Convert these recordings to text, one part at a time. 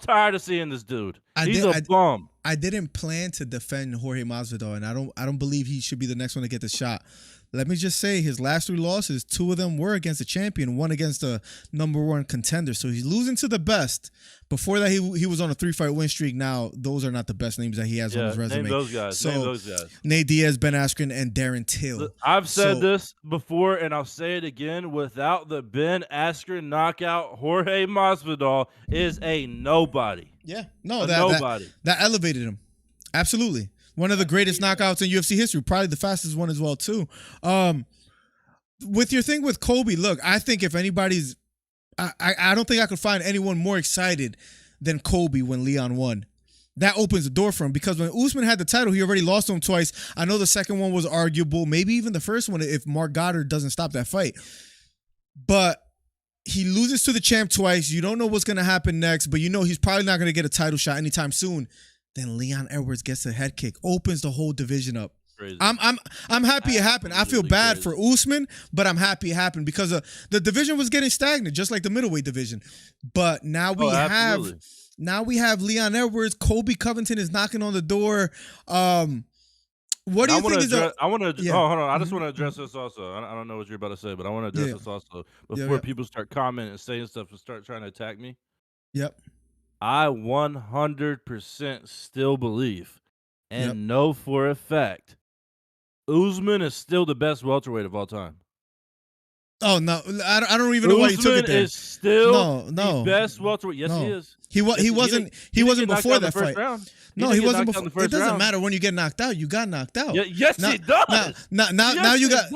tired of seeing this dude. I He's did- a bum. I didn't plan to defend Jorge Masvidal, and I don't believe he should be the next one to get the shot. Let me just say, his last 3 losses, 2 of them were against a champion, 1 against a #1 contender. So he's losing to the best. Before that, he was on a 3-fight win streak. Now, those are not the best names that he has on his resume. Name those guys. So, name those guys. Nate Diaz, Ben Askren, and Darren Till. I've said this before, and I'll say it again. Without the Ben Askren knockout, Jorge Masvidal is a nobody. Yeah, no, nobody. That elevated him. Absolutely. One of the greatest knockouts in UFC history, probably the fastest one as well, too. With your thing with Colby, look, I think if anybody's, I don't think I could find anyone more excited than Colby when Leon won. That opens the door for him, because when Usman had the title, he already lost to him twice. I know the second one was arguable, maybe even the first one if Mark Goddard doesn't stop that fight. But he loses to the champ twice. You don't know what's going to happen next, but you know he's probably not going to get a title shot anytime soon. Then Leon Edwards gets a head kick, opens the whole division up. Crazy. I'm happy it happened. I feel bad for Usman, but I'm happy it happened because the division was getting stagnant, just like the middleweight division. But now we have Leon Edwards. Colby Covington is knocking on the door. What do you think is I want to. Yeah. Oh, hold on. I just want to address this also. I don't know what you're about to say, but I want to address this also before people start commenting and saying stuff and start trying to attack me. Yep. I 100% still believe and know for a fact Usman is still the best welterweight of all time. Oh no, I don't even know why you took it there. Usman is still the best welterweight. Yes, he is. He wasn't before that fight. Round. No, he wasn't before. It doesn't matter when you get knocked out. You got knocked out. Yes, it does. Now you got.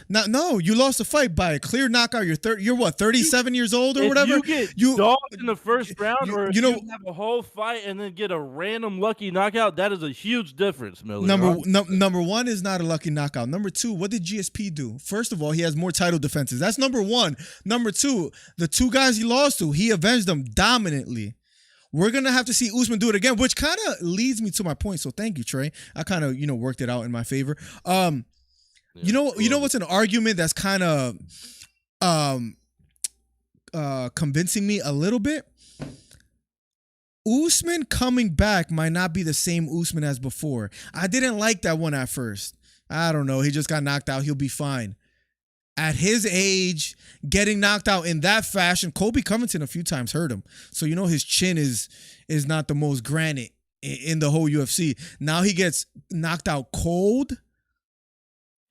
No, you lost the fight by a clear knockout. You're what, 37 years old or whatever. You dogged in the first round, or you have a whole fight and then get a random lucky knockout. That is a huge difference, Miller. Number one is not a lucky knockout. Number two, what did GSP do? First of all, he has more title defenses. That's number one. Number two, the 2 guys he lost to, he avenged them dominantly. We're going to have to see Usman do it again, which kind of leads me to my point. So thank you, Trey. I kind of, worked it out in my favor. You know what's an argument that's kind of convincing me a little bit? Usman coming back might not be the same Usman as before. I didn't like that one at first. I don't know. He just got knocked out. He'll be fine. At his age, getting knocked out in that fashion, Colby Covington a few times hurt him. So his chin is not the most granite in the whole UFC. Now he gets knocked out cold.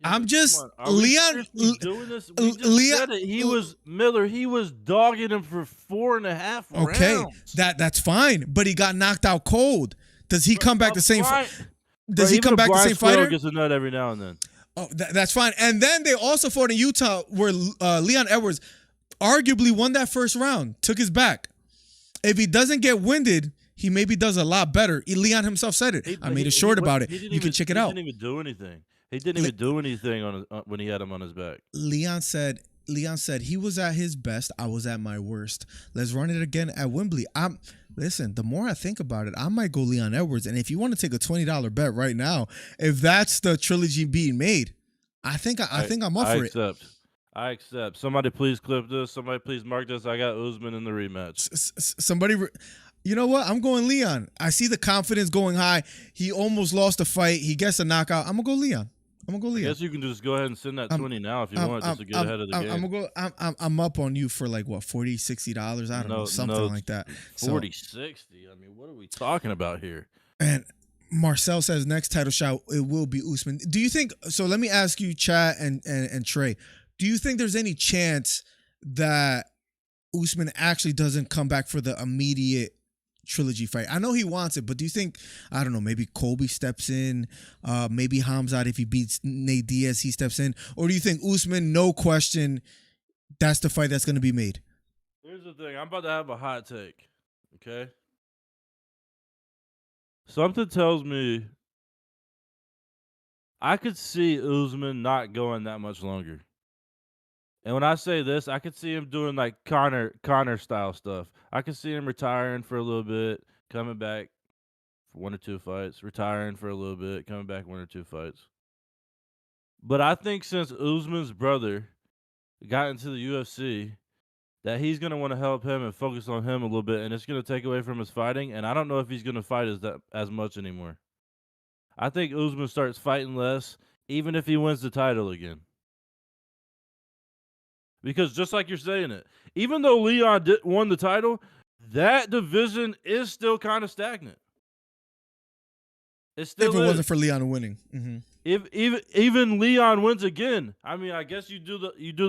Yeah, I'm just Leon doing this. Leon said it. He was dogging him for 4.5 rounds. Okay, that's fine, but he got knocked out cold. Does he come back the same? Does he come back the same fighter? Gets a nut every now and then. Oh, that's fine. And then they also fought in Utah where Leon Edwards arguably won that first round, took his back. If he doesn't get winded, he maybe does a lot better. Leon himself said it. I made a short about it. You can check it out. He didn't even do anything. He didn't even do anything when he had him on his back. Leon said he was at his best. I was at my worst. Let's run it again at Wembley. Listen, the more I think about it, I might go Leon Edwards. And if you want to take a $20 bet right now, if that's the trilogy being made, I think I'm up for it. I accept. Somebody please clip this. Somebody please mark this. I got Usman in the rematch. Somebody, you know what? I'm going Leon. I see the confidence going high. He almost lost the fight. He gets a knockout. I'm gonna go Leon. I guess you can just go ahead and send that 20 now if you want, just to get ahead of the game. I'm up on you for like what, $40, $60? I don't know, something like that. 40, 60. I mean, what are we talking about here? And Marcel says next title shot it will be Usman. Do you think? So let me ask you, Chat and Trey. Do you think there's any chance that Usman actually doesn't come back for the immediate trilogy fight? I know he wants it, but do you think, I don't know, maybe Colby steps in, maybe Hamzat, if he beats Nate Diaz, he steps in, or do you think Usman, no question, that's the fight that's going to be made? Here's the thing. I'm about to have a hot take, okay? Something tells me I could see Usman not going that much longer. And when I say this, I could see him doing like Conor style stuff. I could see him retiring for a little bit, coming back for 1 or 2 fights, retiring for a little bit, coming back 1 or 2 fights. But I think since Usman's brother got into the UFC, that he's going to want to help him and focus on him a little bit, and it's going to take away from his fighting, and I don't know if he's going to fight as much anymore. I think Usman starts fighting less, even if he wins the title again. Because just like you're saying it, even though Leon won the title, that division is still kind of stagnant. It still if it wasn't for Leon winning. Mm-hmm. If even Leon wins again, I mean, I guess you do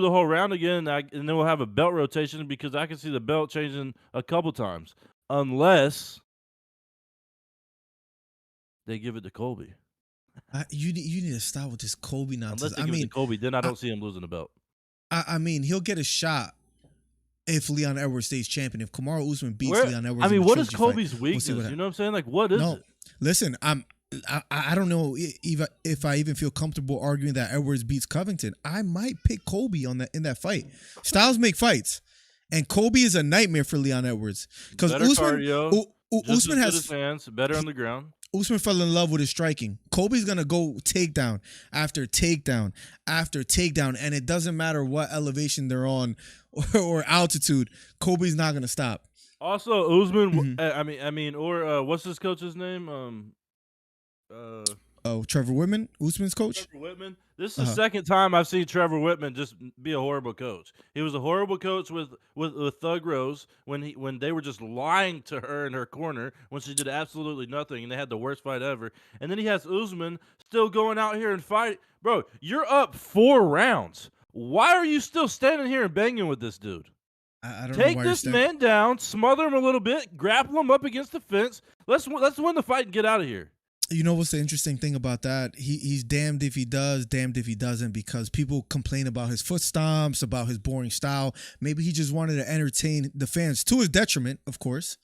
the whole round again, and then we'll have a belt rotation, because I can see the belt changing a couple times, unless they give it to Colby. You need to stop with this Colby nonsense. Unless they give it to Colby, then I don't see him losing the belt. I mean, he'll get a shot if Leon Edwards stays champion. If Kamaru Usman beats Leon Edwards, I mean, what is Colby's weakness? You know what I'm saying? Like, what is it? Listen, I don't know if I even feel comfortable arguing that Edwards beats Covington. I might pick Colby in that fight. Styles make fights, and Colby is a nightmare for Leon Edwards because Usman has his hands better on the ground. Usman fell in love with his striking. Colby's gonna go takedown after takedown after takedown, and it doesn't matter what elevation they're on or altitude. Colby's not gonna stop. Also, Usman. Mm-hmm. What's his coach's name? Trevor Whitman, Usman's coach. Trevor Whitman. This is the second time I've seen Trevor Whitman just be a horrible coach. He was a horrible coach with Thug Rose when they were just lying to her in her corner when she did absolutely nothing, and they had the worst fight ever. And then he has Usman still going out here and fight. Bro, you're up 4 rounds. Why are you still standing here and banging with this dude? I don't Take know this man down, smother him a little bit, grapple him up against the fence. Let's win the fight and get out of here. You know what's the interesting thing about that? He's damned if he does, damned if he doesn't, because people complain about his foot stomps, about his boring style. Maybe he just wanted to entertain the fans, to his detriment, of course.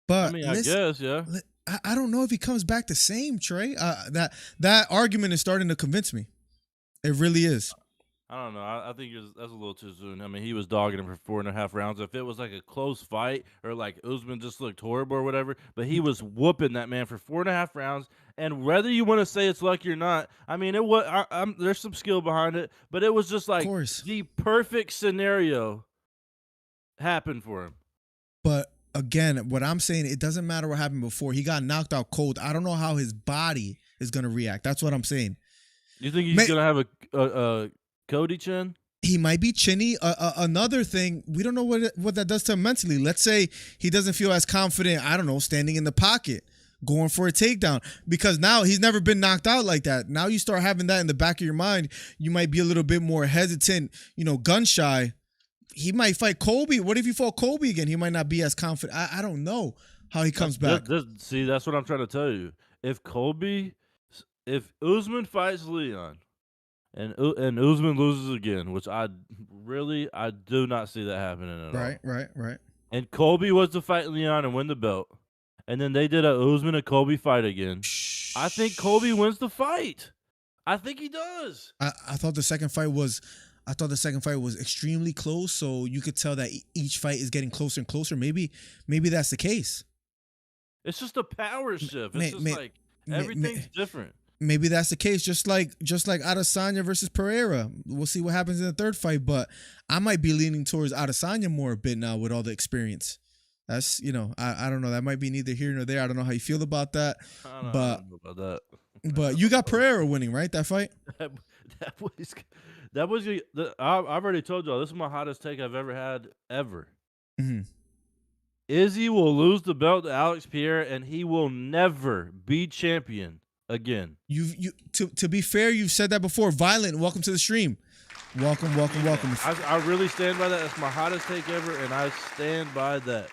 But I mean, I guess, yeah. I don't know if he comes back the same, Trey. That argument is starting to convince me. It really is. I don't know. I think that's a little too soon. I mean, he was dogging him for 4.5 rounds. If it was like a close fight or like Usman just looked horrible or whatever, but he was whooping that man for 4.5 rounds. And whether you want to say it's lucky or not, I mean, it was. There's some skill behind it, but it was just like the perfect scenario happened for him. But again, what I'm saying, it doesn't matter what happened before. He got knocked out cold. I don't know how his body is going to react. That's what I'm saying. You think he's going to have a Cody chin? He might be chinny. Another thing, we don't know what that does to him mentally. Let's say he doesn't feel as confident, I don't know, standing in the pocket, going for a takedown, because now he's never been knocked out like that. Now you start having that in the back of your mind. You might be a little bit more hesitant, gun shy. He might fight Colby. What if he fought Colby again? He might not be as confident. I don't know how he comes back. See, that's what I'm trying to tell you. If Usman fights Leon, and Usman loses again, which I do not see that happening at all. Right. And Colby was to fight Leon and win the belt, and then they did a Usman and Colby fight again. I think Colby wins the fight. I think he does. I thought the second fight was extremely close, so you could tell that each fight is getting closer and closer. Maybe that's the case. It's just a power shift. It's everything's different. Maybe that's the case, just like Adesanya versus Pereira. We'll see what happens in the third fight, but I might be leaning towards Adesanya more a bit now with all the experience. That's, I don't know. That might be neither here nor there. I don't know how you feel about that. I don't know about that. But you got Pereira winning, right? That fight? I've already told y'all, this is my hottest take I've ever had, ever. Mm-hmm. Izzy will lose the belt to Alex Pierre, and he will never be champion again. To be fair, you've said that before. Violent, welcome to the stream. Welcome. I really stand by that. That's my hottest take ever, and I stand by that.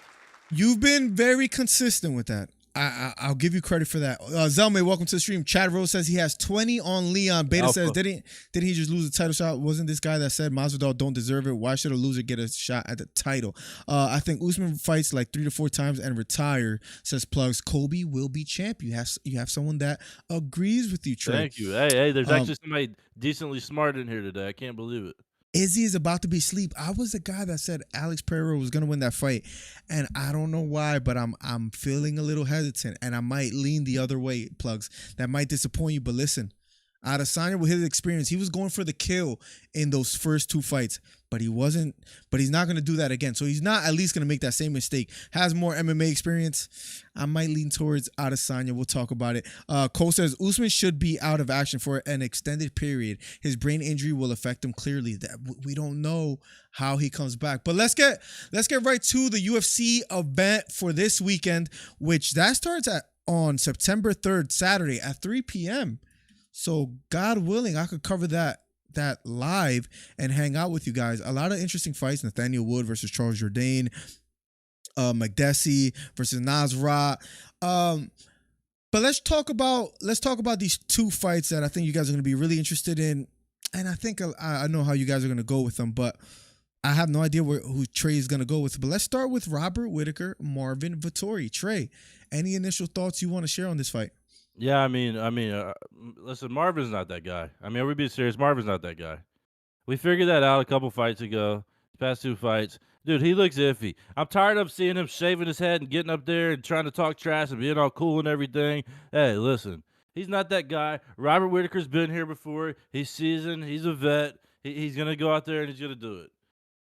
You've been very consistent with that. I'll give you credit for that. Zelme, welcome to the stream. Chad Rose says he has 20 on Leon. Beta says, didn't he just lose the title shot? Wasn't this guy that said Masvidal don't deserve it? Why should a loser get a shot at the title? I think Usman fights like 3 to 4 times and retire, says Plugs. Colby will be champ. You have someone that agrees with you, Trey. Thank you. Hey, there's actually somebody decently smart in here today. I can't believe it. Izzy is about to be asleep. I was the guy that said Alex Pereira was going to win that fight, and I don't know why, but I'm feeling a little hesitant, and I might lean the other way, Plugs. That might disappoint you, but listen, Adesanya, with his experience, he was going for the kill in those first 2 fights, but he wasn't. But he's not going to do that again. So he's not at least going to make that same mistake. Has more MMA experience. I might lean towards Adesanya. We'll talk about it. Cole says Usman should be out of action for an extended period. His brain injury will affect him clearly. That we don't know how he comes back. But let's get right to the UFC event for this weekend, which that starts on September 3rd, Saturday at 3 p.m. So God willing, I could cover that live and hang out with you guys. A lot of interesting fights: Nathaniel Wood versus Charles Jourdain, McDessie versus Nasrat. But let's talk about these 2 fights that I think you guys are going to be really interested in, and I think I know how you guys are going to go with them, but I have no idea who Trey is going to go with. But let's start with Robert Whittaker, Marvin Vettori. Trey, any initial thoughts you want to share on this fight? Yeah, listen, Marvin's not that guy. I mean, are we being serious? Marvin's not that guy. We figured that out a couple fights ago. Past 2 fights. Dude, he looks iffy. I'm tired of seeing him shaving his head and getting up there and trying to talk trash and being all cool and everything. Hey, listen, he's not that guy. Robert Whittaker's been here before. He's seasoned. He's a vet. He's going to go out there and he's going to do it.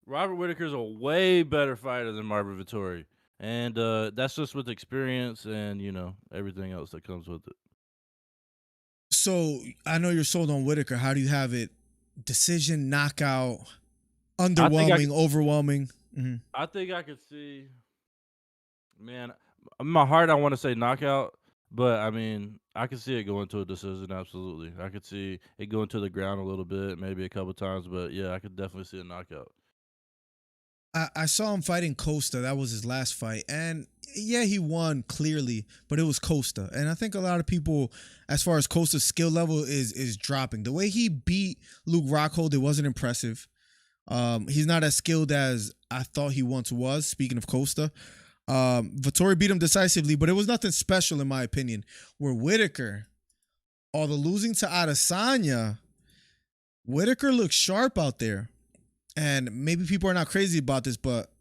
Robert Whittaker's a way better fighter than Marvin Vettori. And that's just with experience and, everything else that comes with it. So I know you're sold on Whittaker. How do you have it? Decision, knockout, underwhelming, overwhelming? Mm-hmm. I think I could see, man, in my heart, I want to say knockout, but I mean, I could see it going to a decision. Absolutely. I could see it going to the ground a little bit, maybe a couple times, but yeah, I could definitely see a knockout. I saw him fighting Costa. That was his last fight. And yeah, he won clearly, but it was Costa. And I think a lot of people, as far as Costa's skill level is dropping. The way he beat Luke Rockhold, it wasn't impressive. He's not as skilled as I thought he once was, speaking of Costa. Vettori beat him decisively, but it was nothing special in my opinion. Where Whittaker, although losing to Adesanya, Whittaker looks sharp out there. And maybe people are not crazy about this, but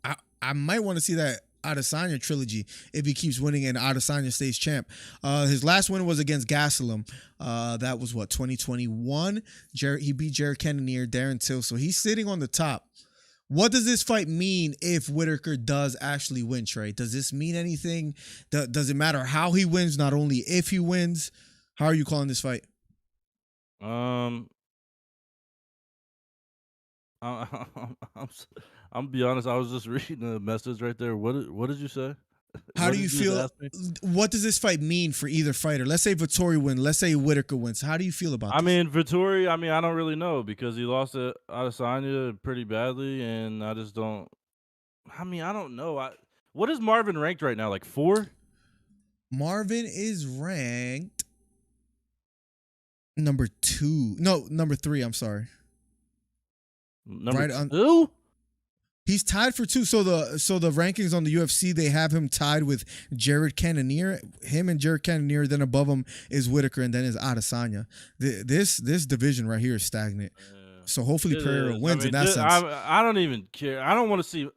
I might want to see that Adesanya trilogy if he keeps winning and Adesanya stays champ. His last win was against Gastelum. That was 2021. He beat Jared Cannonier, Darren Till. So he's sitting on the top. What does this fight mean if Whittaker does actually win, Trey? Does this mean anything? Does it matter how he wins, not only if he wins? How are you calling this fight? I'm be honest. I was just reading a message right there. What did you say? How do you feel? What does this fight mean for either fighter? Let's say Vettori wins. Let's say Whittaker wins. How do you feel about this? I mean, Vettori, I don't really know because he lost to Adesanya pretty badly, and I just don't. I don't know. What is Marvin ranked right now? Like 4? Marvin is ranked number 2. No, number 3. I'm sorry. Number 2? He's tied for 2. So the rankings on the UFC, they have him tied with Jared Cannonier. Him and Jared Cannonier. Then above him is Whittaker, and then is Adesanya. This division right here is stagnant. So hopefully Pereira wins in that sense. I don't even care. I don't want to see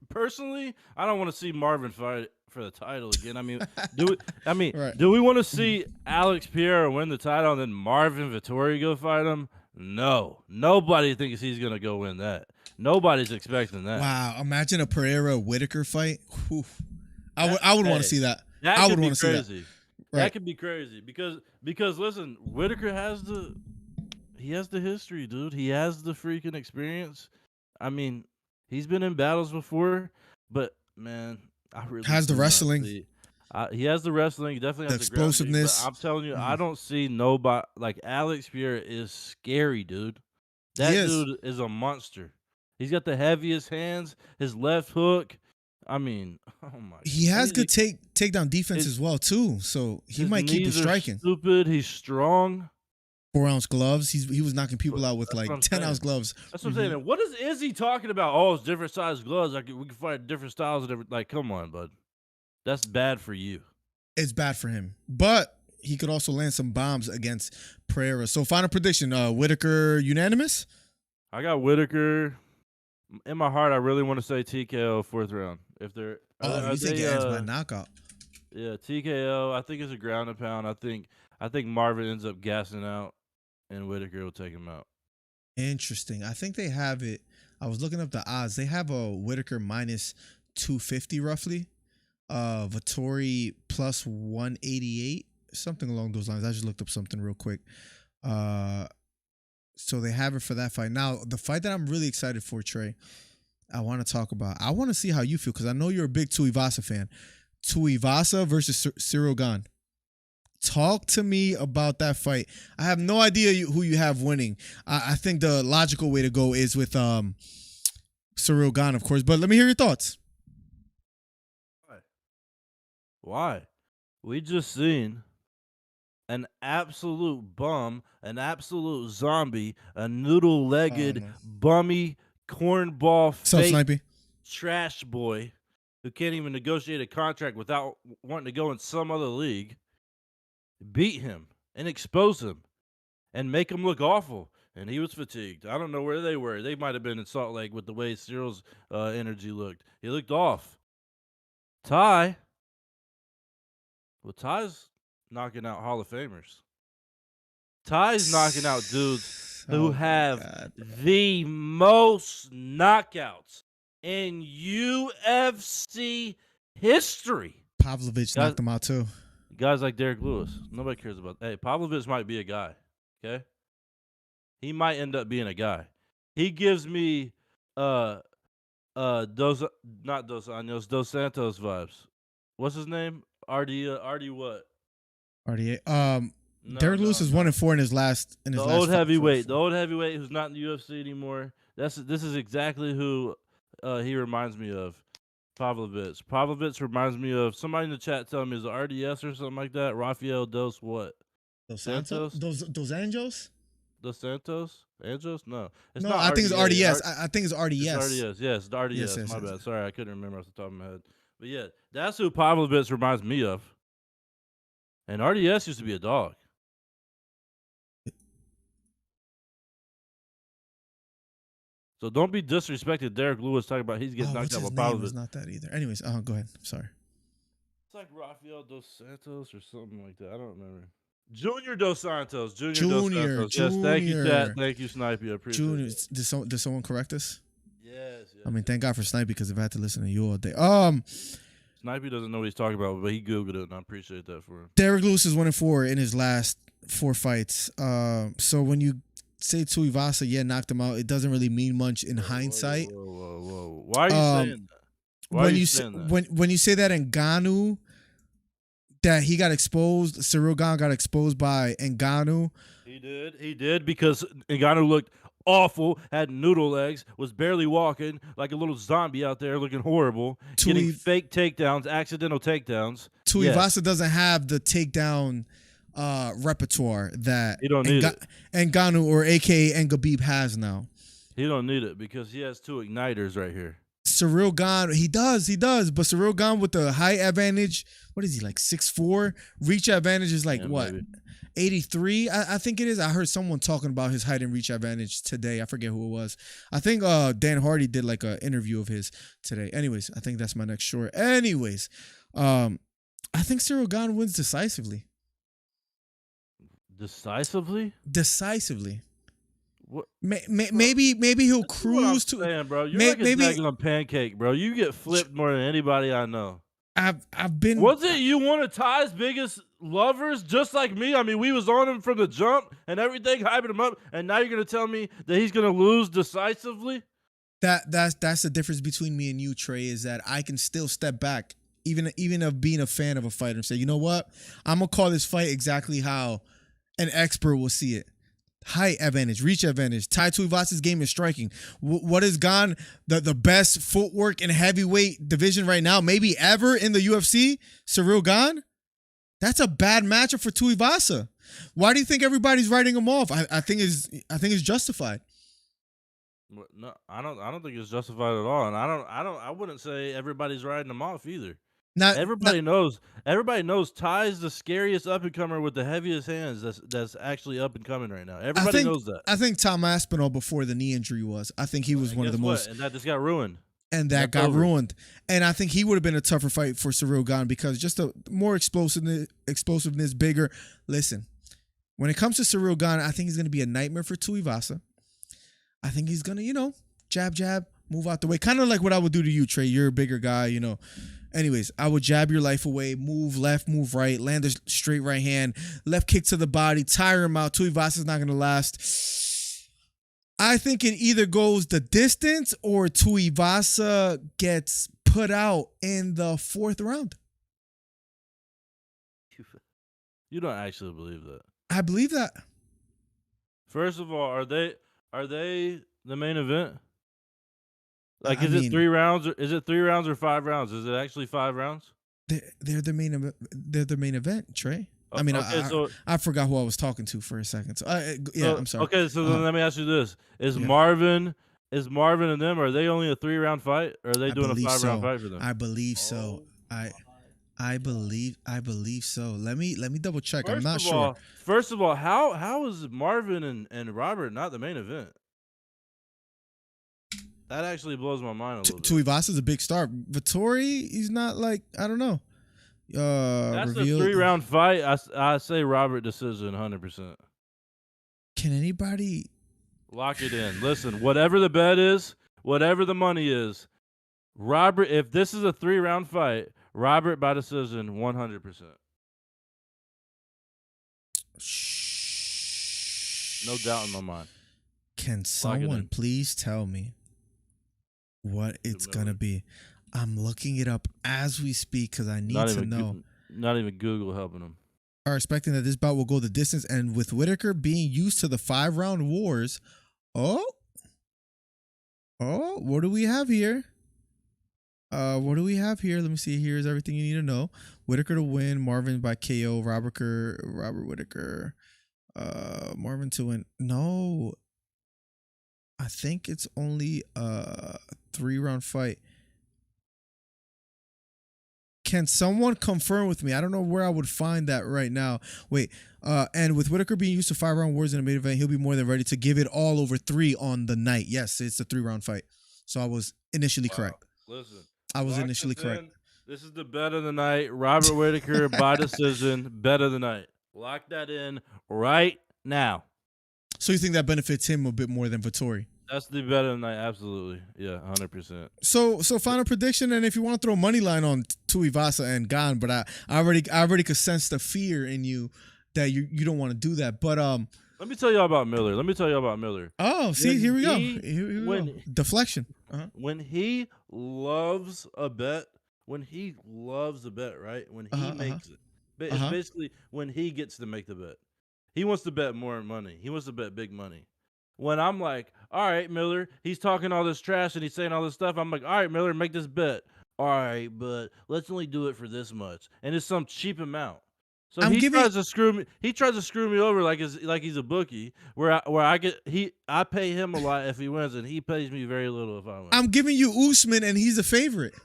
personally. I don't want to see Marvin fight for the title again. Right. Do we want to see Alex Pereira win the title and then Marvin Vettori go fight him? No, nobody thinks he's gonna go win that. Nobody's expecting that. Wow, imagine a Pereira Whittaker fight. Whew. I would want to see that. I would want to see that. Right. That could be crazy because listen, Whittaker has the history, dude. He has the freaking experience. I mean, he's been in battles before, but man, I really has the wrestling. He has the wrestling. He definitely has the explosiveness. But I'm telling you, I don't see nobody like Alex Pereira is scary, dude. That dude is a monster. He's got the heaviest hands. His left hook. I mean, oh my! He has good takedown defense as well too. So he might keep you striking. Stupid. He's strong. 4-ounce gloves. He was knocking people out with like 10-ounce gloves. That's what I'm saying. What is he talking about? Oh, it's different size gloves. We can fight different styles and everything. Like, come on, bud. That's bad for you. It's bad for him, but he could also land some bombs against Pereira. So, final prediction: Whittaker unanimous. I got Whittaker. In my heart, I really want to say TKO 4th round. If they're you think it ends by knockout? Yeah, TKO. I think it's a ground and pound. I think Marvin ends up gassing out. and Whittaker will take him out. Interesting. I think they have it. I was looking up the odds. They have a Whittaker minus 250 roughly. Vettori plus 188, something along those lines. I just looked up something real quick. So they have it for that fight. Now, the fight that I'm really excited for, Trey, I want to talk about. I want to see how you feel because I know you're a big Tuivasa fan. Tuivasa versus Ciryl Gane. Talk to me about that fight. I have no idea who you have winning. I think the logical way to go is with Ciryl Gane, of course. But let me hear your thoughts. Why? We just seen an absolute bum, an absolute zombie, a noodle-legged, bummy, cornball, fake trash boy who can't even negotiate a contract without wanting to go in some other league, beat him and expose him and make him look awful. And he was fatigued. I don't know where they were. They might have been in Salt Lake with the way Cyryl's energy looked. He looked off. Ty's knocking out Hall of Famers. Ty's knocking out dudes who have the most knockouts in UFC history. Pavlovich knocked him out too. Guys like Derek Lewis. Nobody cares about. Hey, Pavlovich might be a guy. Okay, he might end up being a guy. He gives me Dos Santos vibes. What's his name? RD what? RDA. Derek Lewis is 1-4 in his last. The old heavyweight who's not in the UFC anymore. This is exactly who he reminds me of. Pavlovich. Pavlovich reminds me of somebody in the chat telling me is it RDS or something like that. Rafael Dos what? Dos Santos? Dos Anjos? Dos Santos? Anjos? No. It's not. I think it's RDS. I think it's RDS. It's RDS. Yes, the RDS. Yes, my bad. Sorry, I couldn't remember off the top of my head. But yeah, that's who Pavlovich reminds me of. And RDS used to be a dog. So don't be disrespected. Derek Lewis talking about he's getting knocked out by Pavlovich. It's not that either. Anyways, go ahead. I'm sorry. It's like Rafael Dos Santos or something like that. I don't remember. Junior Dos Santos. Junior Dos Santos. Yes, thank you, chat. Thank you, Snipey. I appreciate it. Did someone correct us? Yes. I mean, thank God for Snipey because if I had to listen to you all day. Snipey doesn't know what he's talking about, but he Googled it, and I appreciate that for him. Derek Lewis is 1-4 in his last 4 fights. So when you say Tuivasa, knocked him out, it doesn't really mean much in hindsight. Whoa. Why are you saying that? Why are you saying that? When you say that Ngannou, that he got exposed, Ciryl Gane got exposed by Ngannou. He did because Ngannou looked awful, had noodle legs, was barely walking like a little zombie out there looking horrible, getting fake takedowns, accidental takedowns. Tuivasa doesn't have the takedown repertoire that Ngannou or aka Ngabib has now. He don't need it because he has 2 igniters right here. Ciryl Gane, he does, but Ciryl Gane with the height advantage, what is he, like 6'4"? Reach advantage is like what? Maybe. 83, I think it is. I heard someone talking about his height and reach advantage today. I forget who it was. I think Dan Hardy did like an interview of his today. Anyways, I think that's my next short. Anyways, I think Ciryl Gane wins decisively. Decisively? What? Maybe he'll cruise to. Saying, bro, you're like a regular pancake, bro. You get flipped more than anybody I know. I've been. Was it you one of Ty's biggest lovers, just like me? I mean, we was on him from the jump and everything, hyping him up, and now you're gonna tell me that he's gonna lose decisively? That's the difference between me and you, Trey, is that I can still step back, even of being a fan of a fighter, and say, you know what, I'm gonna call this fight exactly how an expert will see it. Height advantage, reach advantage. Tai Tuivasa's game is striking. What is Gane the best footwork in heavyweight division right now, maybe ever in the UFC? Ciryl Gane? That's a bad matchup for Tuivasa. Why do you think everybody's writing him off? I think it's justified. No, I don't think it's justified at all, and I wouldn't say everybody's writing him off either. Everybody knows Ty's the scariest up and comer with the heaviest hands that's actually up and coming right now. Everybody knows that. I think Tom Aspinall before the knee injury I think he was one of the most, and that just got ruined. And that got ruined. And I think he would have been a tougher fight for Ciryl Gane because just a more explosiveness, bigger. Listen, When it comes to Ciryl Gane, I think he's going to be a nightmare for Tuivasa. I think he's going to, jab, jab, move out the way. Kind of like what I would do to you, Trey. You're a bigger guy, Anyways, I would jab your life away, move left, move right, land a straight right hand, left kick to the body, tire him out. Tuivasa's not going to last. I think it either goes the distance or Tuivasa gets put out in the 4th round. You don't actually believe that. I believe that. First of all, are they the main event? Like, is it 3 rounds or is it 3 rounds or 5 rounds? Is it actually 5 rounds? They're the main event. They're the main event, Trey. I mean, okay, I forgot who I was talking to for a second. So I'm sorry. Okay, so then let me ask you this: Is Marvin and them, are they only a 3-round fight, or are they doing a 5-round fight for them? I believe so. I believe so. Let me double check. I'm not sure. First of all, how is Marvin and Robert not the main event? That actually blows my mind a little bit. Tuivasa's a big star. Vettori, he's not like, I don't know. That's a 3-round fight. I say Robert decision 100%. Can anybody lock it in? Listen, whatever the bet is, whatever the money is, Robert, if this is a 3-round fight, Robert by decision 100%. No doubt in my mind. Can someone please tell me what it's going to be? I'm looking it up as we speak because I need to know. Not even Google helping them. Are expecting that this bout will go the distance, and with Whittaker being used to the 5-round wars. Oh, what do we have here? What do we have here? Let me see. Here's everything you need to know. Whittaker to win. Marvin by KO. Robert Whittaker. Marvin to win. No. I think it's only a 3-round fight. Can someone confirm with me? I don't know where I would find that right now. Wait. And with Whittaker being used to 5-round wars in a main event, he'll be more than ready to give it all over 3 on the night. Yes, it's a 3-round fight. So I was initially correct. Listen. I was initially correct. This is the bet of the night. Robert Whittaker by decision. Bet of the night. Lock that in right now. So you think that benefits him a bit more than Vettori? That's the bet of the night. Absolutely. Yeah, 100%. So final prediction, and if you want to throw money line on Tuivasa and Gane, but I already could sense the fear in you that you don't want to do that. But let me tell y'all about Miller. Oh, see, here we go. Deflection. When he loves a bet, right? When he makes it. It's basically when he gets to make the bet. He wants to bet more money. He wants to bet big money. When I'm like, all right, Miller, he's talking all this trash and he's saying all this stuff. I'm like, all right, Miller, make this bet. All right, but let's only do it for this much. And it's some cheap amount. So he tries to screw me. He tries to screw me over like he's a bookie, where I pay him a lot if he wins, and he pays me very little if I win. I'm giving you Usman, and he's a favorite.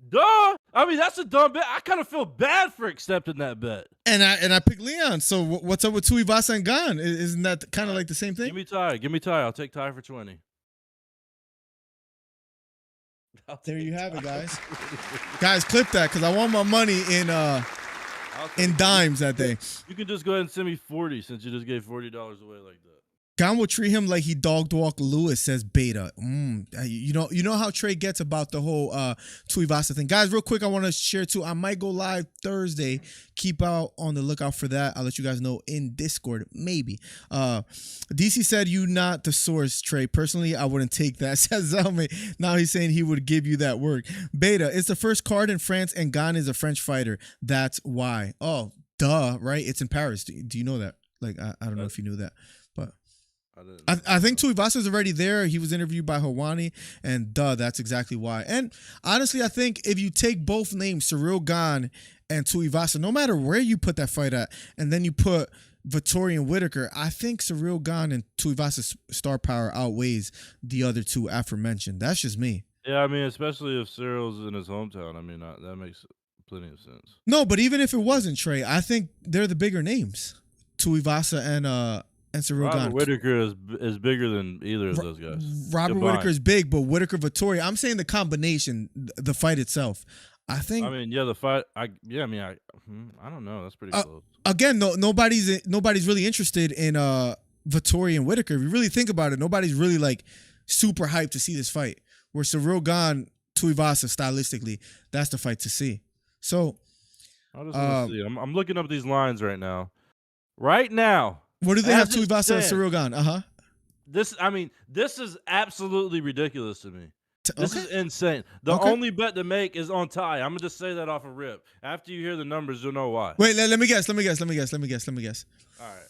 Duh! I mean, that's a dumb bet. I kind of feel bad for accepting that bet. And I picked Leon. So what's up with Tuivasa and Gane? Isn't that kind of like the same thing? Give me Ty. I'll take Ty for 20. There you have it, guys. Guys, clip that because I want my money in dimes that day. You can just go ahead and send me 40 since you just gave $40 away like that. Gane will treat him like he dogged walk Lewis, says Beta. You know how Trey gets about the whole Tuivasa thing. Guys, real quick, I want to share too. I might go live Thursday. Keep out on the lookout for that. I'll let you guys know in Discord, maybe. DC said you not the source, Trey. Personally, I wouldn't take that, says Zelme. Now he's saying he would give you that work. Beta, it's the first card in France, and Gane is a French fighter. That's why. Oh, duh, right? It's in Paris. Do you know that? Like, I don't know if you knew that, but I think Tuivasa is already there. He was interviewed by Hawani, and that's exactly why. And honestly, I think if you take both names, Ciryl Gane and Tuivasa, no matter where you put that fight at, and then you put Vettori and Whittaker, I think Ciryl Gane and Tuivasa's star power outweighs the other two aforementioned. That's just me. Yeah, I mean, especially if Cyryl's in his hometown. I mean, that makes plenty of sense. No, but even if it wasn't, Trey, I think they're the bigger names. Tuivasa and Ciryl Gane. Robert Whittaker is bigger than either of those guys. Robert Whittaker is big, but Whittaker Vettori, I'm saying the combination, the fight itself. I think I mean, yeah, the fight. I don't know. That's pretty close. again, nobody's really interested in Vettori and Whittaker. If you really think about it, nobody's really like super hyped to see this fight. Where Ciryl Gane, Tuivasa stylistically, that's the fight to see. So I just want to see. I'm looking up these lines right now. Right now, what do they have as it Tuivasa and stands, Ciryl Gane? this is absolutely ridiculous to me. This Okay. is insane. The Okay. only bet to make is on Ty. I'm gonna just say that off a rip. After you hear the numbers, you'll know why. Wait, let me guess. Let me guess. All right.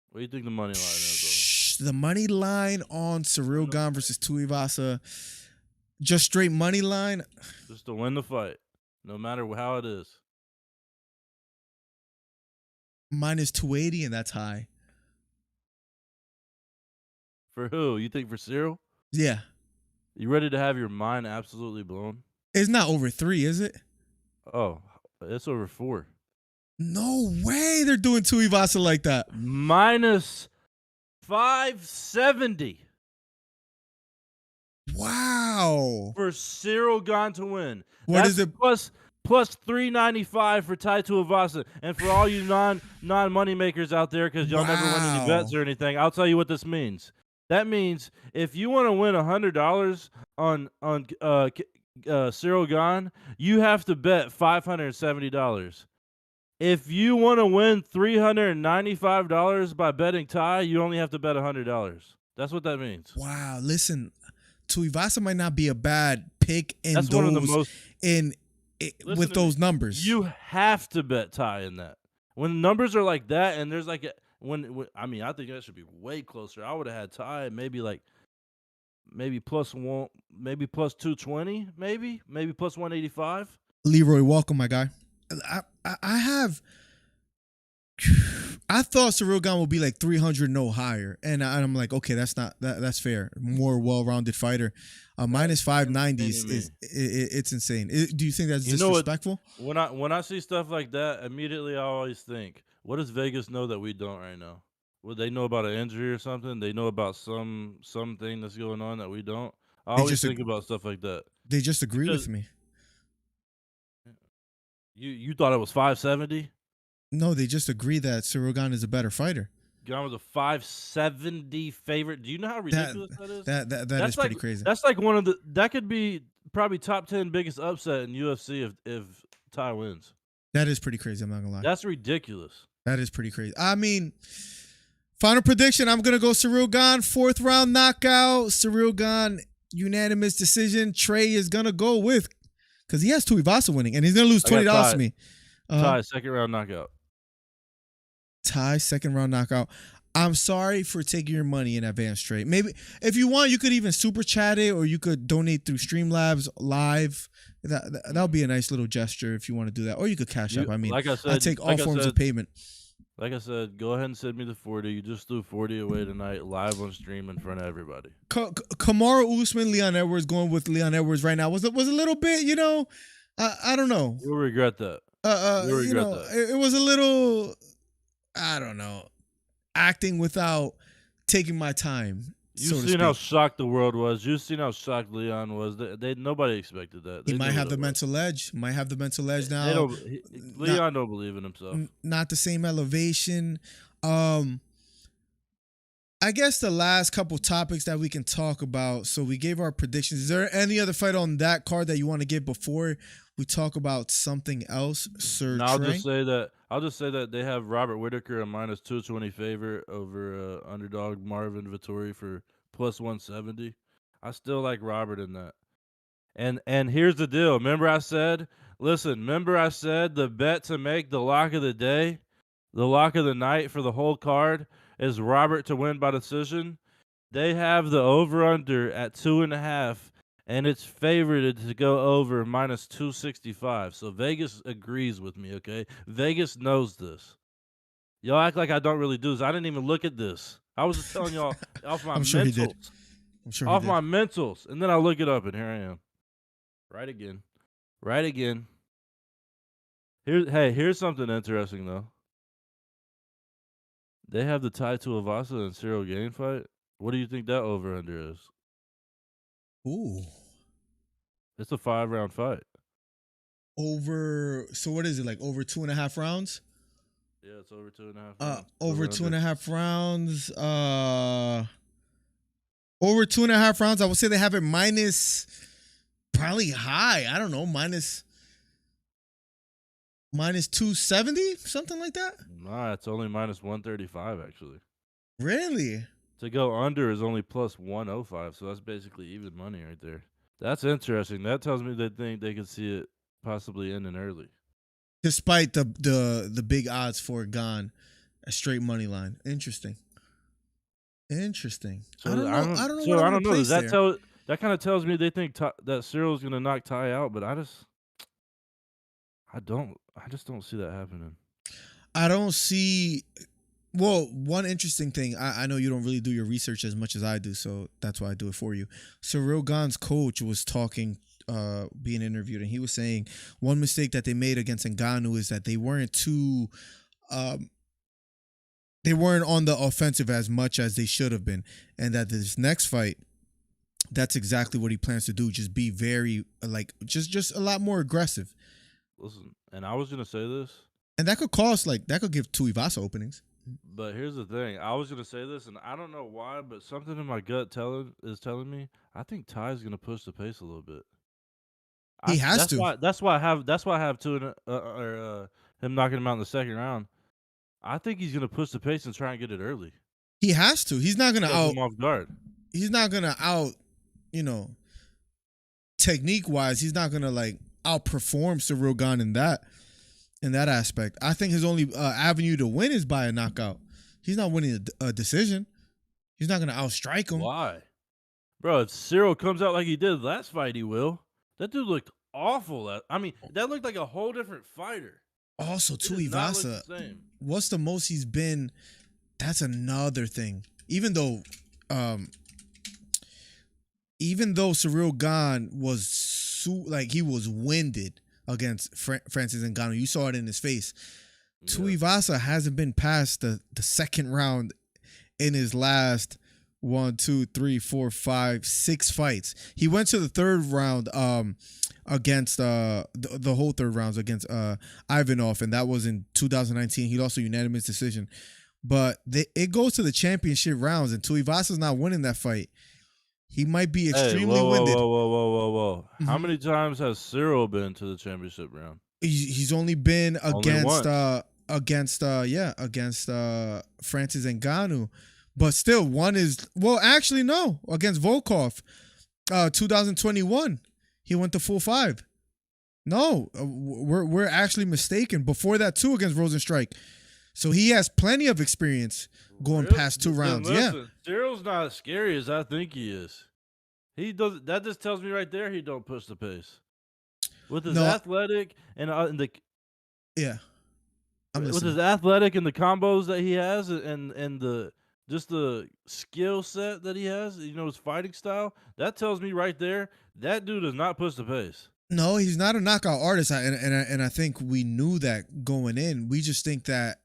What do you think the money line is? The money line on Ciryl Gane versus Tuivasa, just straight money line. Just to win the fight, no matter how it is. Minus 280, and that's high. For who? You think for Ciryl? Yeah. You ready to have your mind absolutely blown? It's not over 3, is it? Oh, it's over 4. No way they're doing Tuivasa like that. Minus 570. Wow. For Ciryl Gane to win. What is it? Plus 395 for Tai Tuivasa. And for all you non-money makers out there, because y'all never win any bets or anything, I'll tell you what this means. That means if you want to win $100 on Ciryl Gane, you have to bet $570. If you want to win $395 by betting Tai, you only have to bet $100. That's what that means. Wow. Listen, Tuivasa might not be a bad pick in That's those one of the most with those numbers. You have to bet Tai in that. When numbers are like that, and there's like I think that should be way closer. I would have had Tai maybe plus 220, maybe plus 185. Leroy, welcome, my guy. I thought Ciryl Gane would be like 300 no higher, and I'm like, okay, that's fair. More well-rounded fighter. Minus 590 is it's insane. Do you think that's disrespectful? When I see stuff like that, immediately I always think, what does Vegas know that we don't right now? Would they know about an injury or something? They know about something that's going on that we don't. I always think about stuff like that. They just agree with me. You thought it was 570? No, they just agree that Ciryl Gane is a better fighter. Gane was a 570 favorite. Do you know how ridiculous that is? That is pretty crazy. That's like that could be probably top 10 biggest upset in UFC if Tai wins. That is pretty crazy. I'm not gonna lie. That's ridiculous. That is pretty crazy. I mean, final prediction. I'm gonna go Ciryl Gane, 4th round knockout. Ciryl Gane, unanimous decision. Trey is gonna go with, because he has Tuivasa winning, and he's gonna lose $20 to me. Tai, 2nd round knockout. Tai, 2nd round knockout. I'm sorry for taking your money in advance, Trey. Maybe if you want, you could even super chat it, or you could donate through Streamlabs live. That'll be a nice little gesture if you want to do that, or you could cash up. I mean, like I said, I take all forms of payment. Like I said, go ahead and send me the 40. You just threw 40 away tonight, live on stream in front of everybody. Kamaru Usman, Leon Edwards, going with Leon Edwards right now was a little bit, I don't know. You'll regret that. It was a little, I don't know, acting without taking my time. You've seen how shocked the world was. You've seen how shocked Leon was. Nobody expected that. He might have the mental edge. Might have the mental edge now. Leon don't believe in himself. Not the same elevation. I guess the last couple topics that we can talk about. So we gave our predictions. Is there any other fight on that card that you want to give before we talk about something else, Sir? No, I'll just say that they have Robert Whittaker a minus 220 favorite over underdog Marvin Vettori for plus 170. I still like Robert in that. And here's the deal. Remember I said the bet to make the lock of the day, the lock of the night for the whole card is Robert to win by decision. They have the over-under at 2.5. And it's favored to go over minus 265. So Vegas agrees with me, okay? Vegas knows this. Y'all act like I don't really do this. I didn't even look at this. I was just telling y'all off my sure mentals. I'm sure off my mentals. And then I look it up, and here I am. Right again. Here's something interesting, though. They have the Tai Tuivasa and Ciryl Gane fight. What do you think that over-under is? Ooh. It's a 5-round fight. So what is it, like over 2.5 rounds? Yeah, it's over 2.5 rounds. Over 2.5 rounds. Over 2.5 rounds. I would say they have it minus, probably high. I don't know, minus 270, something like that. Nah, it's only minus 135 actually. Really? To go under is only plus 105, so that's basically even money right there. That's interesting. That tells me they think they could see it possibly ending early. Despite the big odds for Gane, a straight money line. Interesting. So I don't know. I don't know So what I I'm don't gonna know. Does place there. that kind of tells me they think that Cyryl's gonna knock Ty out, but I just don't see that happening. I don't see. Well, one interesting thing. I know you don't really do your research as much as I do, so that's why I do it for you. Ciryl Gane's coach was talking, being interviewed, and he was saying one mistake that they made against Ngannou is that they weren't they weren't on the offensive as much as they should have been, and that this next fight, that's exactly what he plans to do. Just be very just a lot more aggressive. Listen, and I was gonna say this, And that could cost, that could give Tuivasa openings. but here's the thing. I was gonna say this, and I don't know why, but something in my gut is telling me I think Ty's gonna push the pace a little bit. He has to. That's why I have him knocking him out in the second round. I think he's gonna push the pace and try and get it early. He has to. He's not gonna Catch him off guard. He's not gonna technique wise. He's not gonna outperform Ciryl Gane in that aspect. I think his only avenue to win is by a knockout. He's not winning a decision. He's not gonna outstrike him. Why, bro? If Ciryl comes out like he did last fight, he will. That dude looked awful. That looked like a whole different fighter. Also, Tuivasa, what's the most he's been? That's another thing. Even though Ciryl Gane was he was winded against Francis Ngannou, you saw it in his face. Yeah. Tuivasa hasn't been past the second round in his last 1, 2, 3, 4, 5, 6 fights. He went to the third round against the whole third rounds against Ivanov, and that was in 2019. He lost a unanimous decision. But it goes to the championship rounds, and Tuivasa's not winning that fight. He might be extremely winded. Whoa. Mm-hmm. How many times has Ciryl been to the championship round? He's only been against Francis Ngannou. But still, one is, actually, no, against Volkov, 2021. He went to full 5. No, we're actually mistaken. Before that, too, against Rosenstrike. So he has plenty of experience going past 2 rounds. Listen, yeah, Cyryl's not as scary as I think he is. He does. That just tells me right there he don't push the pace with his athletic and the. Yeah, with his athletic and the combos that he has and the just the skill set that he has, his fighting style. That tells me right there that dude does not push the pace. No, he's not a knockout artist, and I think we knew that going in. We just think that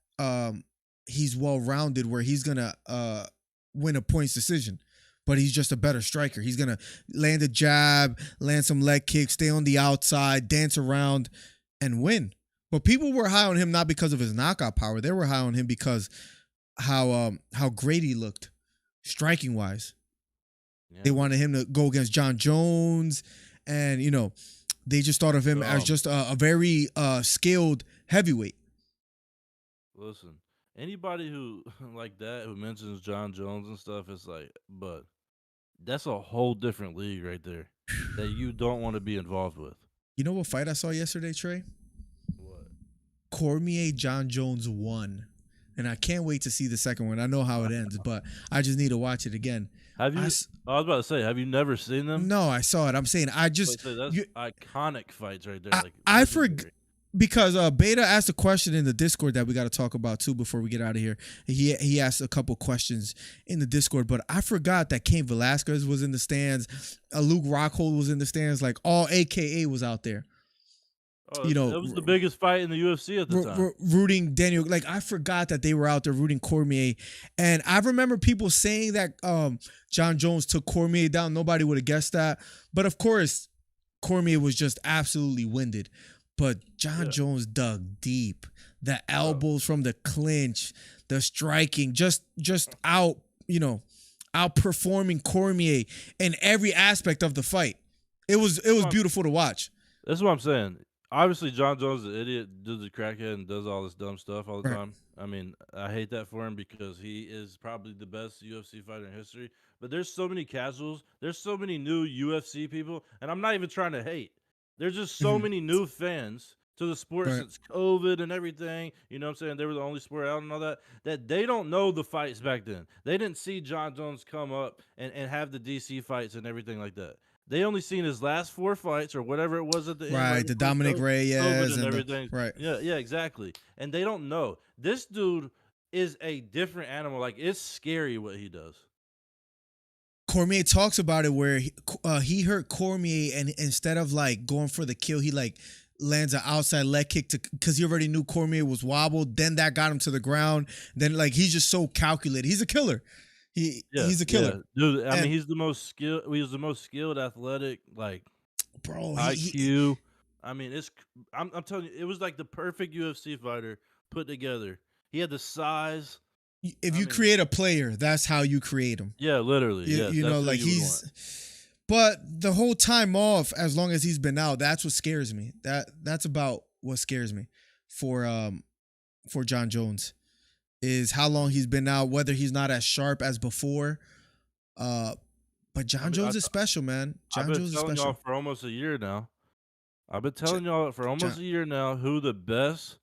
he's well-rounded where he's gonna win a points decision, but he's just a better striker. He's gonna land a jab, land some leg kicks, stay on the outside, dance around, and win. But people were high on him not because of his knockout power. They were high on him because how great he looked striking wise. Yeah. They wanted him to go against Jon Jones, and they just thought of him as just a very skilled heavyweight. Listen, anybody who like that who mentions Jon Jones and stuff, it's like, but that's a whole different league right there that you don't want to be involved with. You know what fight I saw yesterday, Trey? What? Cormier Jon Jones won. And I can't wait to see the second one. I know how it ends, but I just need to watch it again. Have you? I was about to say, have you never seen them? No, I saw it. I'm saying that's iconic fights right there. I forgot because Beta asked a question in the Discord that we got to talk about too before we get out of here. He asked a couple questions in the Discord, but I forgot that Cain Velasquez was in the stands. Luke Rockhold was in the stands. Like all AKA was out there. Oh, it was the biggest fight in the UFC at the time. Rooting Daniel, I forgot that they were out there rooting Cormier, and I remember people saying that Jon Jones took Cormier down. Nobody would have guessed that, but of course, Cormier was just absolutely winded. But Jon Yeah. Jones dug deep. The Bro. elbows from the clinch, the striking, just out, outperforming Cormier in every aspect of the fight. It was beautiful to watch. That's what I'm saying. Obviously, Jon Jones is an idiot, does the crackhead, and does all this dumb stuff all the Right. time. I mean, I hate that for him because he is probably the best UFC fighter in history. But there's so many casuals. There's so many new UFC people, and I'm not even trying to hate. There's just so Mhm. many new fans to the sport Right. since COVID and everything. You know what I'm saying? They were the only sport out and all that. That they don't know the fights back then. They didn't see Jon Jones come up and have the DC fights and everything like that. They only seen his last 4 fights or whatever it was at the end. Right, the Dominic Reyes COVID and and everything. right. Yeah, exactly. And they don't know. This dude is a different animal. Like, it's scary what he does. Cormier talks about it where he hurt Cormier, and instead of like going for the kill, he like lands an outside leg kick because he already knew Cormier was wobbled. Then that got him to the ground. Then like he's just so calculated. He's a killer. He's a killer, dude. I mean, he's the most skilled. He's the most skilled, athletic, like bro. IQ. I mean, I'm telling you, it was like the perfect UFC fighter put together. He had the size. If you create a player, that's how you create him. Yeah, literally. You know, like but the whole time off, as long as he's been out, that's what scares me. That's about what scares me for Jon Jones, is how long he's been out, whether he's not as sharp as before. But Jon Jones is special, man. Jon Jones is special. I've been telling y'all for almost a year now. I've been telling y'all for almost a year now who the best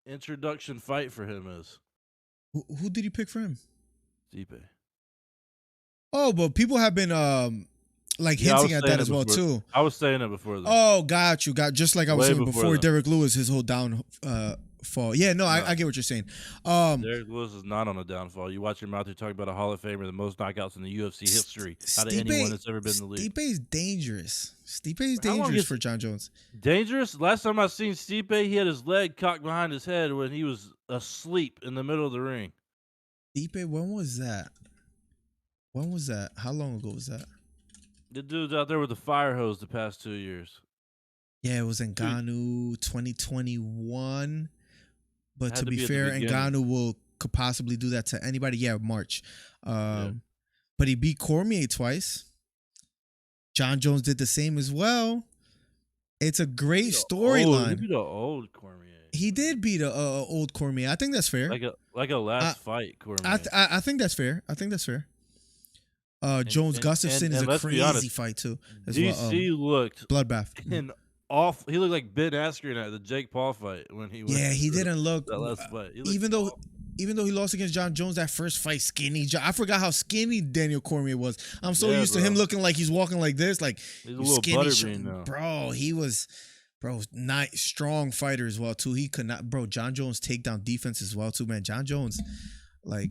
reintroduction fight for him is. Who did you pick for him? Stipe. Oh, but people have been hinting at that as well too. I was saying it before then. Oh, got you. Just like I was saying before Derek Lewis, his whole downfall. Yeah, no, I get what you're saying. Derek Lewis is not on a downfall. You watch your mouth, you're talking about a Hall of Famer, the most knockouts in the UFC history out of anyone that's ever been in the league. Stipe's dangerous. Stipe's dangerous for Jon Jones. Dangerous? Last time I seen Stipe, he had his leg cocked behind his head when he was asleep in the middle of the ring. Stipe, when was that? How long ago was that? The dude's out there with the fire hose the past 2 years. Yeah, it was in Gane 2021. But to be fair, Ngannou could possibly do that to anybody. Yeah, March. But he beat Cormier twice. Jon Jones did the same as well. It's a great storyline. He beat an old Cormier. He did beat a old Cormier. I think that's fair. Like a last fight Cormier. I think that's fair. Jones Gustafson is a crazy fight too. DC looked bloodbath. He looked like Ben Askren at the Jake Paul fight when he went. Yeah, he didn't look that last fight. Even though he lost against Jon Jones that first fight, skinny. I forgot how skinny Daniel Cormier was. I'm so used to him looking like he's walking like this, like he's a little butterbean now. Bro, he was strong fighter as well too. He could not, bro. Jon Jones takedown defense as well too, man. Jon Jones, like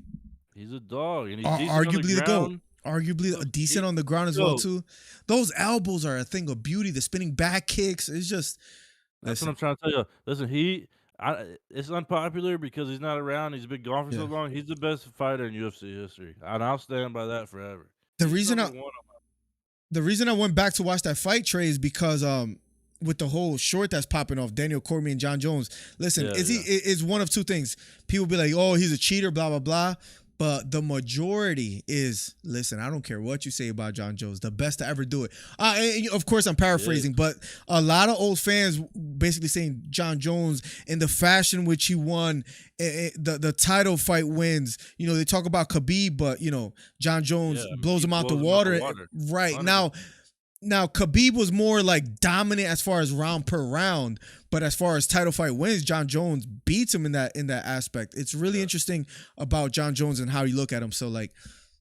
he's a dog, and he's arguably the GOAT. Arguably decent on the ground as well too. Those elbows are a thing of beauty. The spinning back kicks. It's just that's what I'm trying to tell you. Listen, it's unpopular because he's not around. He's been gone for so long. He's the best fighter in UFC history, and I'll stand by that forever. The reason I went back to watch that fight, Trey, is because with the whole short that's popping off, Daniel Cormier and Jon Jones. Listen, is one of two things. People be like, oh, he's a cheater, blah blah blah. But the majority is, listen, I don't care what you say about Jon Jones, the best to ever do it. Of course, I'm paraphrasing, but a lot of old fans basically saying Jon Jones in the fashion which he won, the title fight wins. You know, they talk about Khabib, but, you know, Jon Jones blows him out the water. Right. 100%. Now, Khabib was more like dominant as far as round per round, but as far as title fight wins, Jon Jones beats him in that aspect. It's really interesting about Jon Jones and how you look at him. So, like,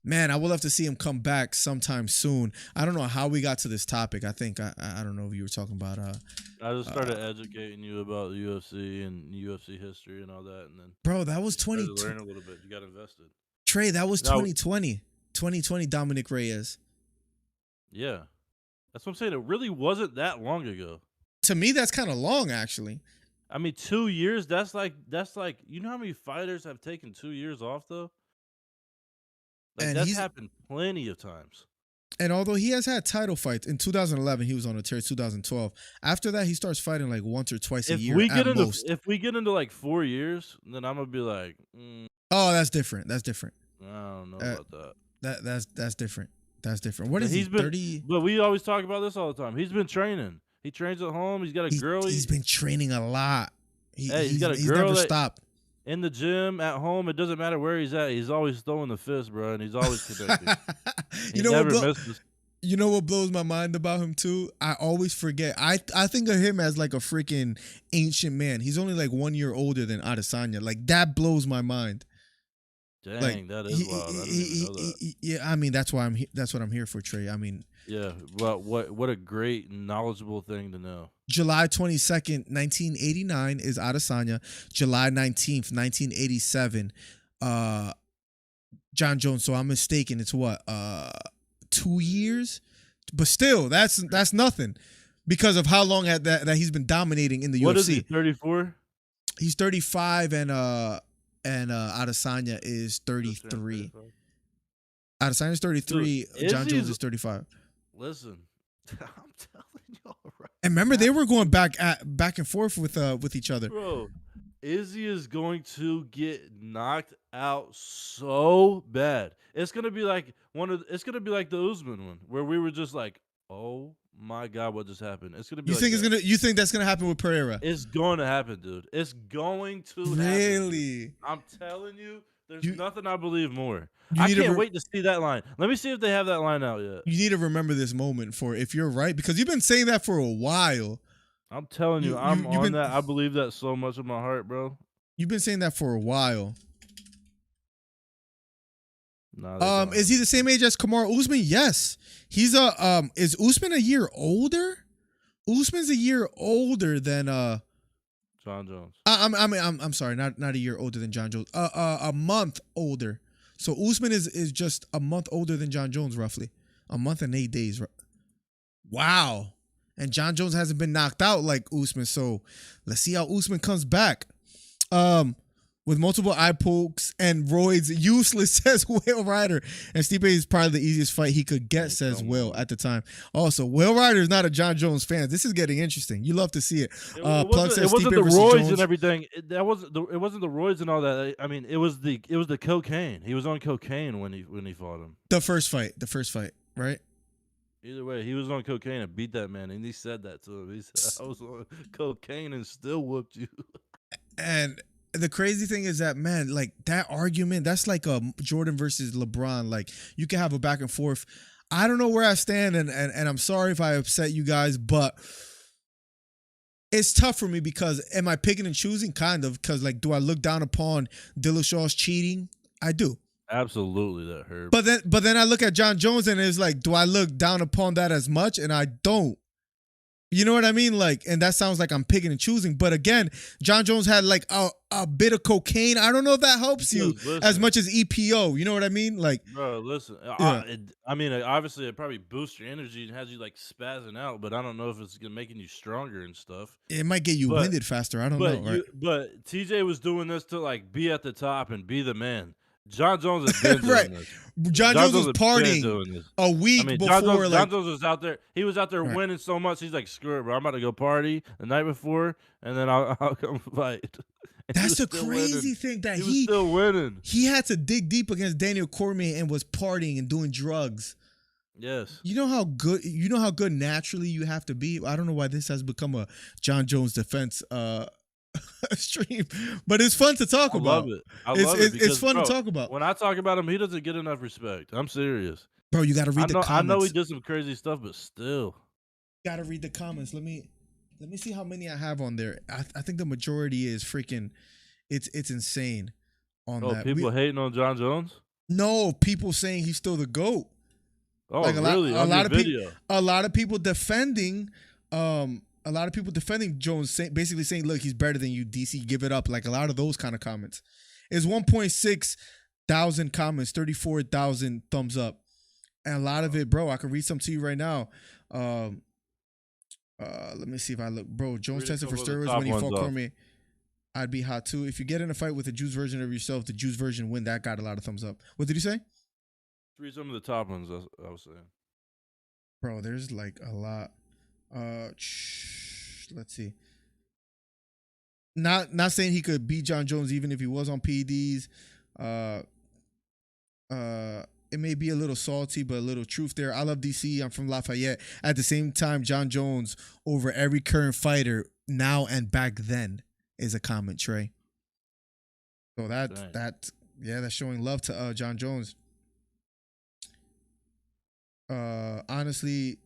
man, I would love to see him come back sometime soon. I don't know how we got to this topic. I think I don't know if you were talking about. I just started educating you about the UFC and UFC history and all that, and then bro, that was 2020. Learn a little bit. You got invested. Trey, that was 2020. 2020 Dominic Reyes. Yeah. That's what I'm saying. It really wasn't that long ago. To me, that's kind of long, actually. I mean, 2 years. That's like you know how many fighters have taken 2 years off though. Like, that's happened plenty of times. And although he has had title fights, in 2011 he was on a tear. 2012. After that, he starts fighting like once or twice a year at most. If we get into like 4 years, then I'm gonna be like, oh, that's different. That's different. I don't know about that. That's different. That's different. What is He's he? been 30? But we always talk about this all the time. He's been training. He trains at home. He's got a girl. He's been training a lot. He's got a he's girl never that, stopped. in the gym, at home. It doesn't matter where he's at. He's always throwing the fist, bro, and he's always connected. You know what misses. You know what blows my mind about him too? I always forget. I think of him as like a freaking ancient man. He's only like 1 year older than Adesanya. Like that blows my mind. Dang, like, that is wild. I didn't even know that. Yeah, I mean that's why that's what I'm here for, Trey. I mean, yeah, well, what a great knowledgeable thing to know. July 22nd, 1989 is Adesanya. July 19th, 1987, Jon Jones. So I'm mistaken. It's what 2 years, but still, that's nothing because of how long that he's been dominating in the UFC. What is he? 34. He's 35, and Adesanya is 33. Adesanya is 33. Dude, Jon Jones is 35. Listen, I'm telling y'all right. And remember, they were going back and forth with each other. Bro, Izzy is going to get knocked out so bad. It's gonna be like it's gonna be like the Usman one, where we were just like, oh my God, what just happened? It's gonna be. You think that's gonna happen with Pereira? It's going to happen, dude. It's going to happen. Really? I'm telling you, there's nothing I believe more. I can't wait to see that line. Let me see if they have that line out yet. You need to remember this moment for if you're right, because you've been saying that for a while. I'm telling you, I'm on that. I believe that so much in my heart, bro. You've been saying that for a while. Is he the same age as Kamaru Usman? Yes. He's is Usman a year older? Usman's a year older than Jon Jones. I'm sorry, not a year older than Jon Jones. A month older. So Usman is just a month older than Jon Jones, roughly. A month and 8 days. Wow. And Jon Jones hasn't been knocked out like Usman, so let's see how Usman comes back. With multiple eye pokes and roids, useless, says Will Ryder. And Stipe is probably the easiest fight he could get, says Will at the time. Also, Will Ryder is not a Jon Jones fan. This is getting interesting. You love to see it. It wasn't the roids and everything. It wasn't the roids and all that. I mean, it was the cocaine. He was on cocaine when he fought him. The first fight, right? Either way, he was on cocaine and beat that man, and he said that to him. He said, I was on cocaine and still whooped you. And the crazy thing is that, man, like that argument, that's like a Jordan versus LeBron. Like you can have a back and forth. I don't know where I stand, and I'm sorry if I upset you guys, but it's tough for me because am I picking and choosing? Kind of, because like, do I look down upon Dillashaw's cheating? I do. Absolutely, that hurt. But then I look at Jon Jones and it's like, do I look down upon that as much? And I don't. You know what I mean? Like, and that sounds like I'm picking and choosing. But again, Jon Jones had like a bit of cocaine. I don't know if that helps you as much as EPO. You know what I mean? Like, bro, listen. Yeah. I mean, obviously, it probably boosts your energy and has you like spazzing out. But I don't know if it's making you stronger and stuff. It might get you winded faster. I don't know. Right? But TJ was doing this to like be at the top and be the man. Jon Jones has been doing this. Jon Jones was partying a week before. Jon Jones was out there. He was out there winning so much. He's like, screw it, bro. I'm about to go party the night before, and then I'll come fight. That's the crazy thing that he was still winning. He had to dig deep against Daniel Cormier and was partying and doing drugs. Yes. You know how good naturally you have to be. I don't know why this has become a Jon Jones defense stream, but it's fun to talk about. I love it. It's fun to talk about. When I talk about him, he doesn't get enough respect. I'm serious, bro. You got to read the comments. I know he did some crazy stuff, but still, got to read the comments. Let me see how many I have on there. I think the majority is freaking. It's insane. On that, people hating on Jon Jones. No, people saying he's still the GOAT. Oh, like really? A lot of people defending. A lot of people defending Jones, basically saying, look, he's better than you, DC, give it up. Like a lot of those kind of comments. It's 1.6 thousand comments, 34,000 thumbs up. And a lot of it, bro, I can read some to you right now. Let me see if I look. Bro, Jones tested for steroids when he fought Cormier. I'd be hot too. If you get in a fight with a juice version of yourself, the juice version win. That got a lot of thumbs up. What did you say? Read some of the top ones I was saying. Bro, there's like a lot. Let's see. Not saying he could beat Jon Jones even if he was on PEDs. Uh, it may be a little salty, but a little truth there. I love DC. I'm from Lafayette. At the same time, Jon Jones over every current fighter now and back then is a comment, Trey. So that's showing love to Jon Jones. Honestly,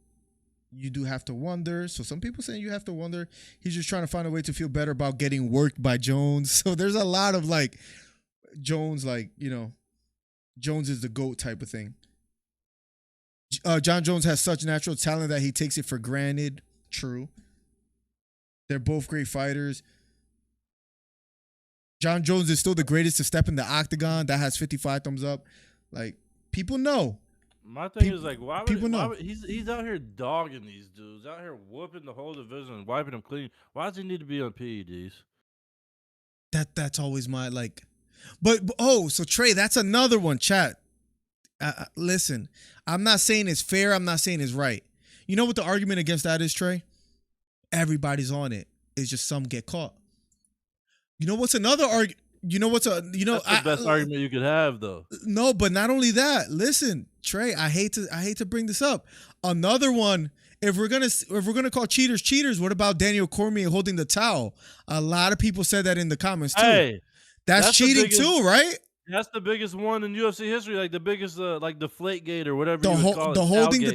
you do have to wonder. So some people saying you have to wonder. He's just trying to find a way to feel better about getting worked by Jones. So there's a lot of like Jones, like, you know, Jones is the GOAT type of thing. Jon Jones has such natural talent that he takes it for granted. True. They're both great fighters. Jon Jones is still the greatest to step in the octagon. That has 55 thumbs up. Like, people know. My thing is like, why people know. would he's out here dogging these dudes, out here whooping the whole division and wiping them clean. Why does he need to be on PEDs? That's always my like. But so Trey, that's another one. Chat. Listen, I'm not saying it's fair. I'm not saying it's right. You know what the argument against that is, Trey? Everybody's on it. It's just some get caught. You know what's another argument? That's the best argument you could have, though. No, but not only that. Listen, Trey, I hate to bring this up. Another one. If we're gonna call cheaters, what about Daniel Cormier holding the towel? A lot of people said that in the comments too. Hey, that's cheating too, right? That's the biggest one in UFC history, like the biggest, like Deflategate or whatever. The holding the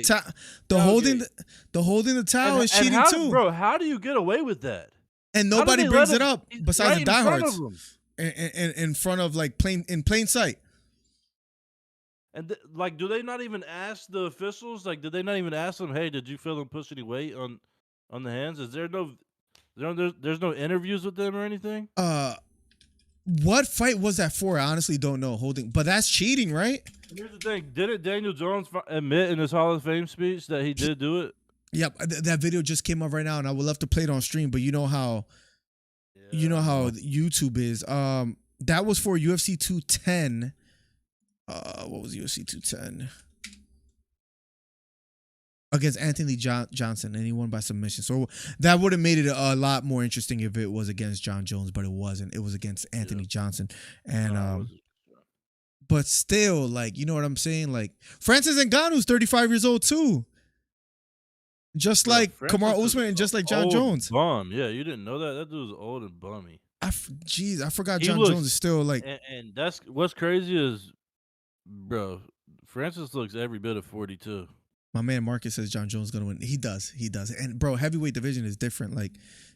towel is cheating too, bro. How do you get away with that? And nobody brings it up besides the diehards. In front of like in plain sight. And like, do they not even ask the officials? Like, did they not even ask them, "Hey, did you feel them push any weight on the hands?" Is there there's no interviews with them or anything? What fight was that for? I honestly don't know. But that's cheating, right? Here's the thing: didn't Daniel Jones admit in his Hall of Fame speech that he did do it? Yep, that video just came up right now, and I would love to play it on stream. But you know how YouTube is. That was for UFC 210. What was UFC 210? Against Anthony Johnson, and he won by submission. So that would have made it a lot more interesting if it was against Jon Jones, but it wasn't. It was against Anthony Johnson, and but still, like, you know what I'm saying? Like, Francis Ngannou's 35 years old too, just like Kamaru Usman and just like Jon Jones. Bum, yeah, you didn't know that? That dude's old and bummy. I forgot Jon Jones is still like. And that's what's crazy is, bro, Francis looks every bit of 42. My man Marcus says Jon Jones is gonna win. He does. And bro, heavyweight division is different. Like,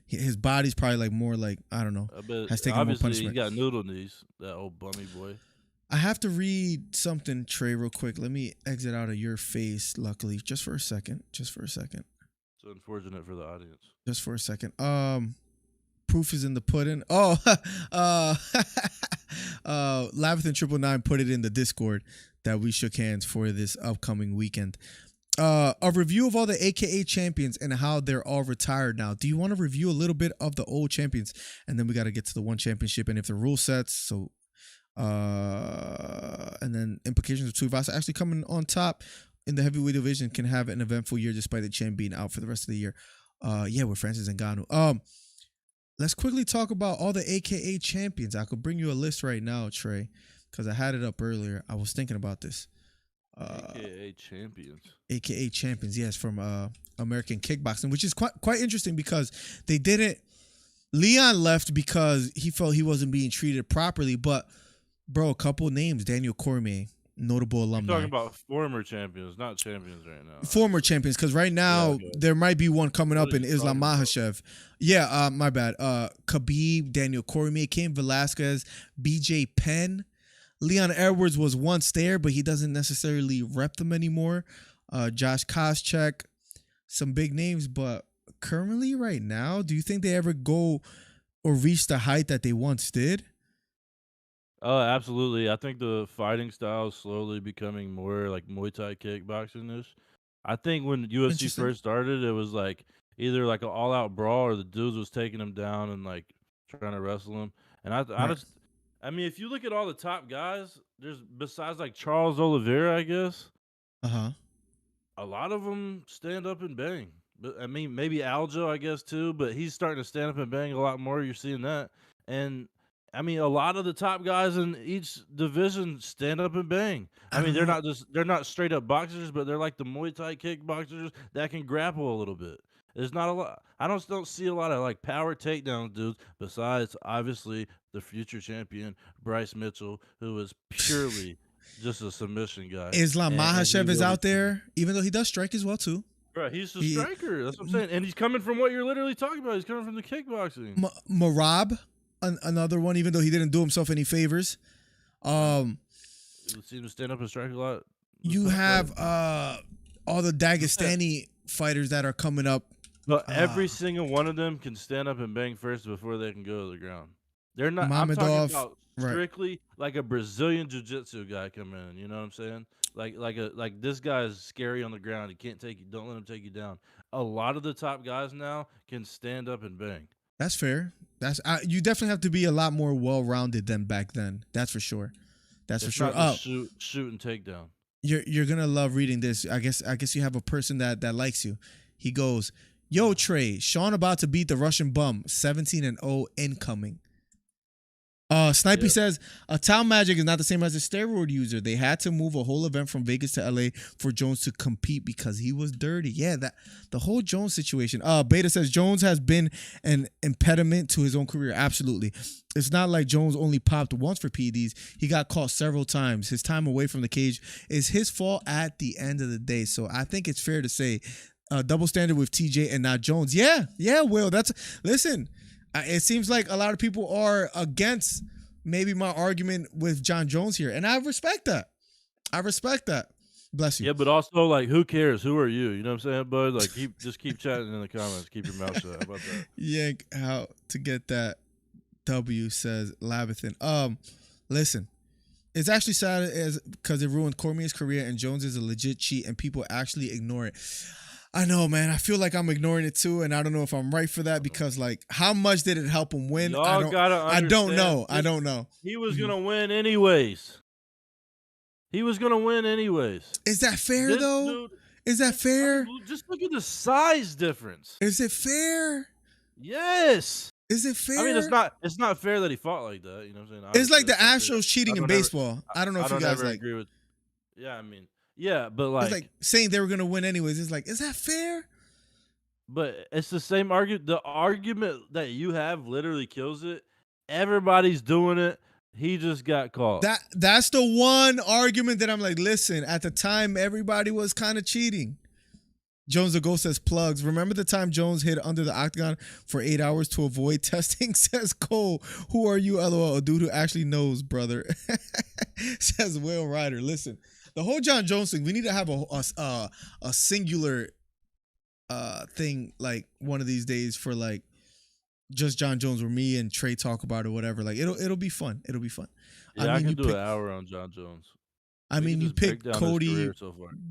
his body's probably like more like, I don't know. Has taken more punishment. He got noodle knees. That old bummy boy. I have to read something, Trey, real quick. Let me exit out of your face. Luckily, just for a second. It's unfortunate for the audience. Just for a second. Proof is in the pudding. Oh, Lavathan 999 put it in the Discord that we shook hands for this upcoming weekend. A review of all the AKA champions and how they're all retired now. Do you want to review a little bit of the old champions? And then we got to get to the one championship and if the rule sets. So, and then implications of Tuivasa actually coming on top in the heavyweight division can have an eventful year despite the champ being out for the rest of the year. With Francis Ngannou. Let's quickly talk about all the AKA champions. I could bring you a list right now, Trey, because I had it up earlier. I was thinking about this. AKA champions, yes, from American Kickboxing, which is quite interesting because they didn't. Leon left because he felt he wasn't being treated properly. But bro, a couple names: Daniel Cormier, notable alumni. You're talking about former champions, not champions right now. Former champions, because right now there might be one coming up in Islam Makhachev. Yeah, my bad. Khabib, Daniel Cormier, Cain Velasquez, BJ Penn. Leon Edwards was once there, but he doesn't necessarily rep them anymore. Josh Koscheck, some big names, but currently right now, do you think they ever go or reach the height that they once did? Absolutely. I think the fighting style is slowly becoming more like Muay Thai kickboxing-ish. I think when UFC first started, it was like either like an all-out brawl or the dudes was taking them down and like trying to wrestle them. And I mean, if you look at all the top guys, there's besides like Charles Oliveira, I guess. A lot of them stand up and bang. But I mean, maybe Aljo, I guess too. But he's starting to stand up and bang a lot more. You're seeing that, and I mean, a lot of the top guys in each division stand up and bang. I I mean, don't know. they're not straight up boxers, but they're like the Muay Thai kickboxers that can grapple a little bit. There's not a lot. I don't see a lot of like power takedown dudes. Besides, obviously, the future champion Bryce Mitchell, who is purely just a submission guy. Islam And he Makhachev is will be out there, even though he does strike as well too. Bro, he's a He striker. That's what I'm saying. And he's coming from what you're literally talking about. He's coming from the kickboxing. Marab, another one, even though he didn't do himself any favors. You see him stand up and strike a lot. You have all the Dagestani fighters that are coming up. But every single one of them can stand up and bang first before they can go to the ground. They're not. I'm talking Mamedov, about strictly like a Brazilian jiu-jitsu guy coming in. You know what I'm saying? Like this guy is scary on the ground. He can't take you. Don't let him take you down. A lot of the top guys now can stand up and bang. That's fair. You definitely have to be a lot more well-rounded than back then. That's for sure. That's It's for sure. not just shoot and take down. You're gonna love reading this. I guess you have a person that likes you. He goes, "Yo Trey, Sean about to beat the Russian bum, 17-0 incoming." Snipey says, Town Magic is not the same as a steroid user. They had to move a whole event from Vegas to LA for Jones to compete because he was dirty. Yeah, the whole Jones situation. Beta says Jones has been an impediment to his own career. Absolutely. It's not like Jones only popped once for PEDs. He got caught several times. His time away from the cage is his fault at the end of the day. So I think it's fair to say double standard with TJ and not Jones. Yeah, Will. Listen. It seems like a lot of people are against maybe my argument with Jon Jones here, and I respect that. Bless you. Yeah, but also like, who cares? Who are you? You know what I'm saying, bud? Like, just keep chatting in the comments. Keep your mouth shut. How about that? Yank how to get that W, says Labathan. Listen, it's actually sad because it ruined Cormier's career, and Jones is a legit cheat, and people actually ignore it. I know, man. I feel like I'm ignoring it too, and I don't know if I'm right for that because, like, how much did it help him win? Y'all I don't know. I don't know. He was gonna win anyways. Is that fair though? Is that fair? Just look at the size difference. Is it fair? Yes. Is it fair? I mean, it's not fair that he fought like that. You know what I'm saying? It's Obviously, like the Astros cheating in baseball. I don't know if you guys like. agree with. Yeah, I mean, yeah, but like, it's like saying they were gonna win anyways. It's like, is that fair? But it's the same argument. The argument that you have literally kills it. Everybody's doing it. He just got caught. That's the one argument that I'm like, listen, at the time, everybody was kind of cheating. Jones the Ghost says plugs. Remember the time Jones hid under the octagon for 8 hours to avoid testing? Says Cole. Who are you, LOL? A dude who actually knows, brother. Says Will Ryder. Listen, the whole Jon Jones thing, we need to have a singular thing like one of these days for like just Jon Jones, where me and Trey talk about it or whatever. Like it'll be fun. It'll be fun. Yeah, I can do an hour on Jon Jones. I mean, you picked Cody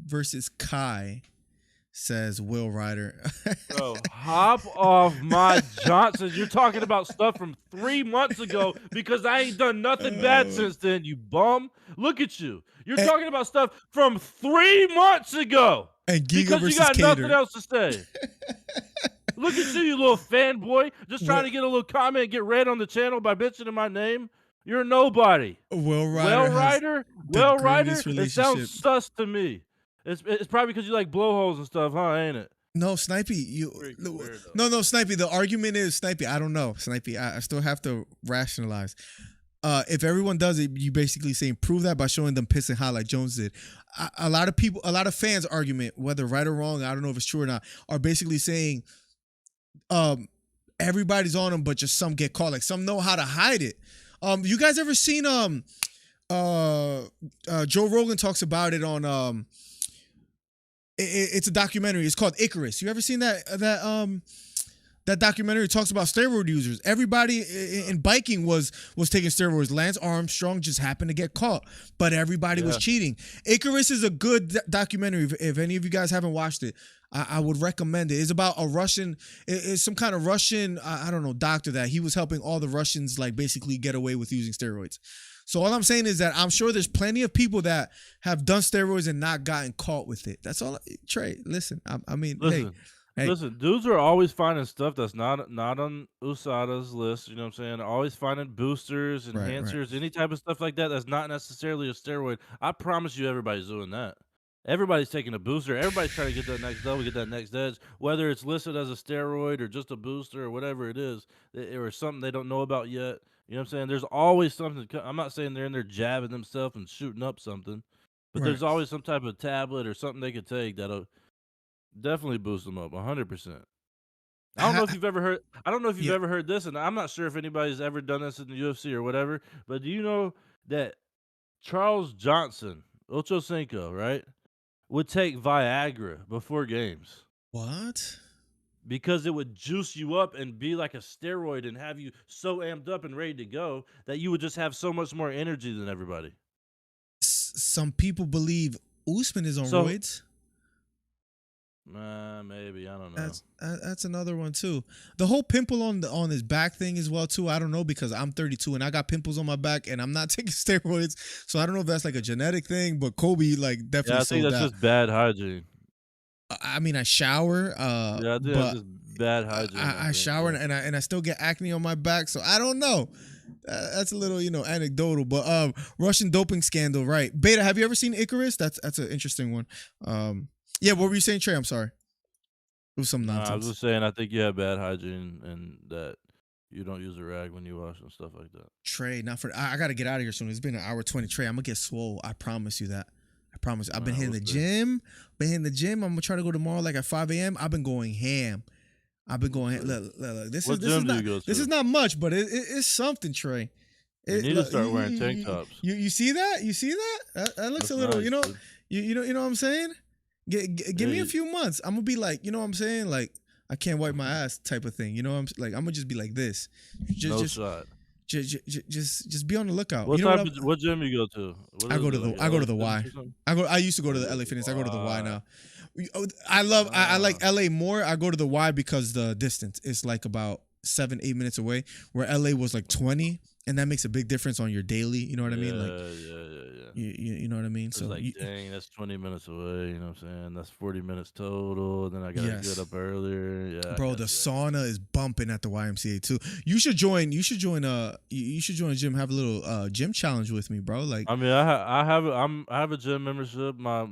versus Kai, says Will Ryder. Bro, hop off my Johnson. You're talking about stuff from 3 months ago because I ain't done nothing bad since then, you bum. Look at you. You're talking about stuff from 3 months ago. And Giga because versus you got Cater. Nothing else to say. Look at you little fanboy. Just trying to get a little comment, get read on the channel by bitching in my name. You're nobody. Will Ryder. It sounds sus to me. It's probably because you like blowholes and stuff, huh? Ain't it? No, Snipey. No, Snipey. The argument is, Snipey, I don't know. Snipey, I still have to rationalize. If everyone does it, you basically saying prove that by showing them pissing hot like Jones did. A lot of fans' argument, whether right or wrong, I don't know if it's true or not, are basically saying everybody's on them, but just some get caught. Like some know how to hide it. You guys ever seen Joe Rogan talks about it on it's a documentary. It's called Icarus. You ever seen that documentary? Talks about steroid users. Everybody in biking was taking steroids. Lance Armstrong just happened to get caught, but everybody was cheating. Icarus is a good documentary. If any of you guys haven't watched it, I would recommend it. It's about a Russian, it's some kind of Russian, I don't know, doctor that he was helping all the Russians like basically get away with using steroids. So all I'm saying is that I'm sure there's plenty of people that have done steroids and not gotten caught with it. That's all. Trey, listen, I mean, Listen, hey, listen, dudes are always finding stuff that's not on USADA's list. You know what I'm saying? Always finding boosters, right. enhancers, any type of stuff like that. That's not necessarily a steroid. I promise you, everybody's doing that. Everybody's taking a booster. Everybody's trying to get that next level, get that next edge. Whether it's listed as a steroid or just a booster or whatever it is, or something they don't know about yet. You know what I'm saying? There's always something. I'm not saying they're in there jabbing themselves and shooting up something, but Right. there's always some type of tablet or something they could take that'll definitely boost them up 100%. I don't know if you've ever heard. I don't know if you've Yeah. ever heard this, and I'm not sure if anybody's ever done this in the UFC or whatever. But do you know that Charles Johnson, Ocho Cinco, right, would take Viagra before games What? because it would juice you up and be like a steroid and have you so amped up and ready to go that you would just have so much more energy than everybody. Some people believe Usman is on So, roids. maybe I don't know. That's another one too. The whole pimple on his back thing as well too. I don't know because I'm 32 and I got pimples on my back and I'm not taking steroids, so I don't know if that's like a genetic thing. But Colby like definitely Yeah, I think sold that's that. just bad hygiene. I mean, I shower, Yeah, I think that's but just bad hygiene. I shower yeah. and I still get acne on my back, so I don't know. That's a little anecdotal, but Russian doping scandal, right? Beta, have you ever seen Icarus? That's an interesting one. Yeah, what were you saying, Trey? I'm sorry. It was some I was nonsense. just saying, I think you have bad hygiene and that you don't use a rag when you wash and stuff like that. Trey, not for. I gotta get out of here soon. It's been an hour 20. Trey, I'm gonna get swole. I promise you that. I promise. I've been hitting We'll the see. gym. I'm gonna try to go tomorrow, like at 5 a.m. I've been going ham. Look, this What gym do you go this to? is not much, but it's something, Trey. You need to start wearing tank tops. You see that? You see that? That looks That's a little. nice, dude. You know what I'm saying? Give me a few months. I'm gonna be like, you know what I'm saying? Like I can't wipe my ass type of thing. You know, I'm gonna just be like this. No shot. Just be on the lookout. What You know type of what gym you go to? What I is go it, to like I go to LA the Y. Fitness or something? I used to go to the Oh, LA Fitness. I go to the Y Y. now. I like LA more. I go to the Y because the distance is like about 7-8 minutes away, where LA was like 20, and that makes a big difference on your daily. You know what I mean? Like, Yeah. you know what I mean? It's So like, dang, that's 20 minutes away. You know what I'm saying? That's 40 minutes total. And then I gotta Yes. get up earlier. Yeah, bro, the sauna is bumping at the YMCA too. You should join. You should join a gym. Have a little gym challenge with me, bro. Like, I mean, I have a gym membership. My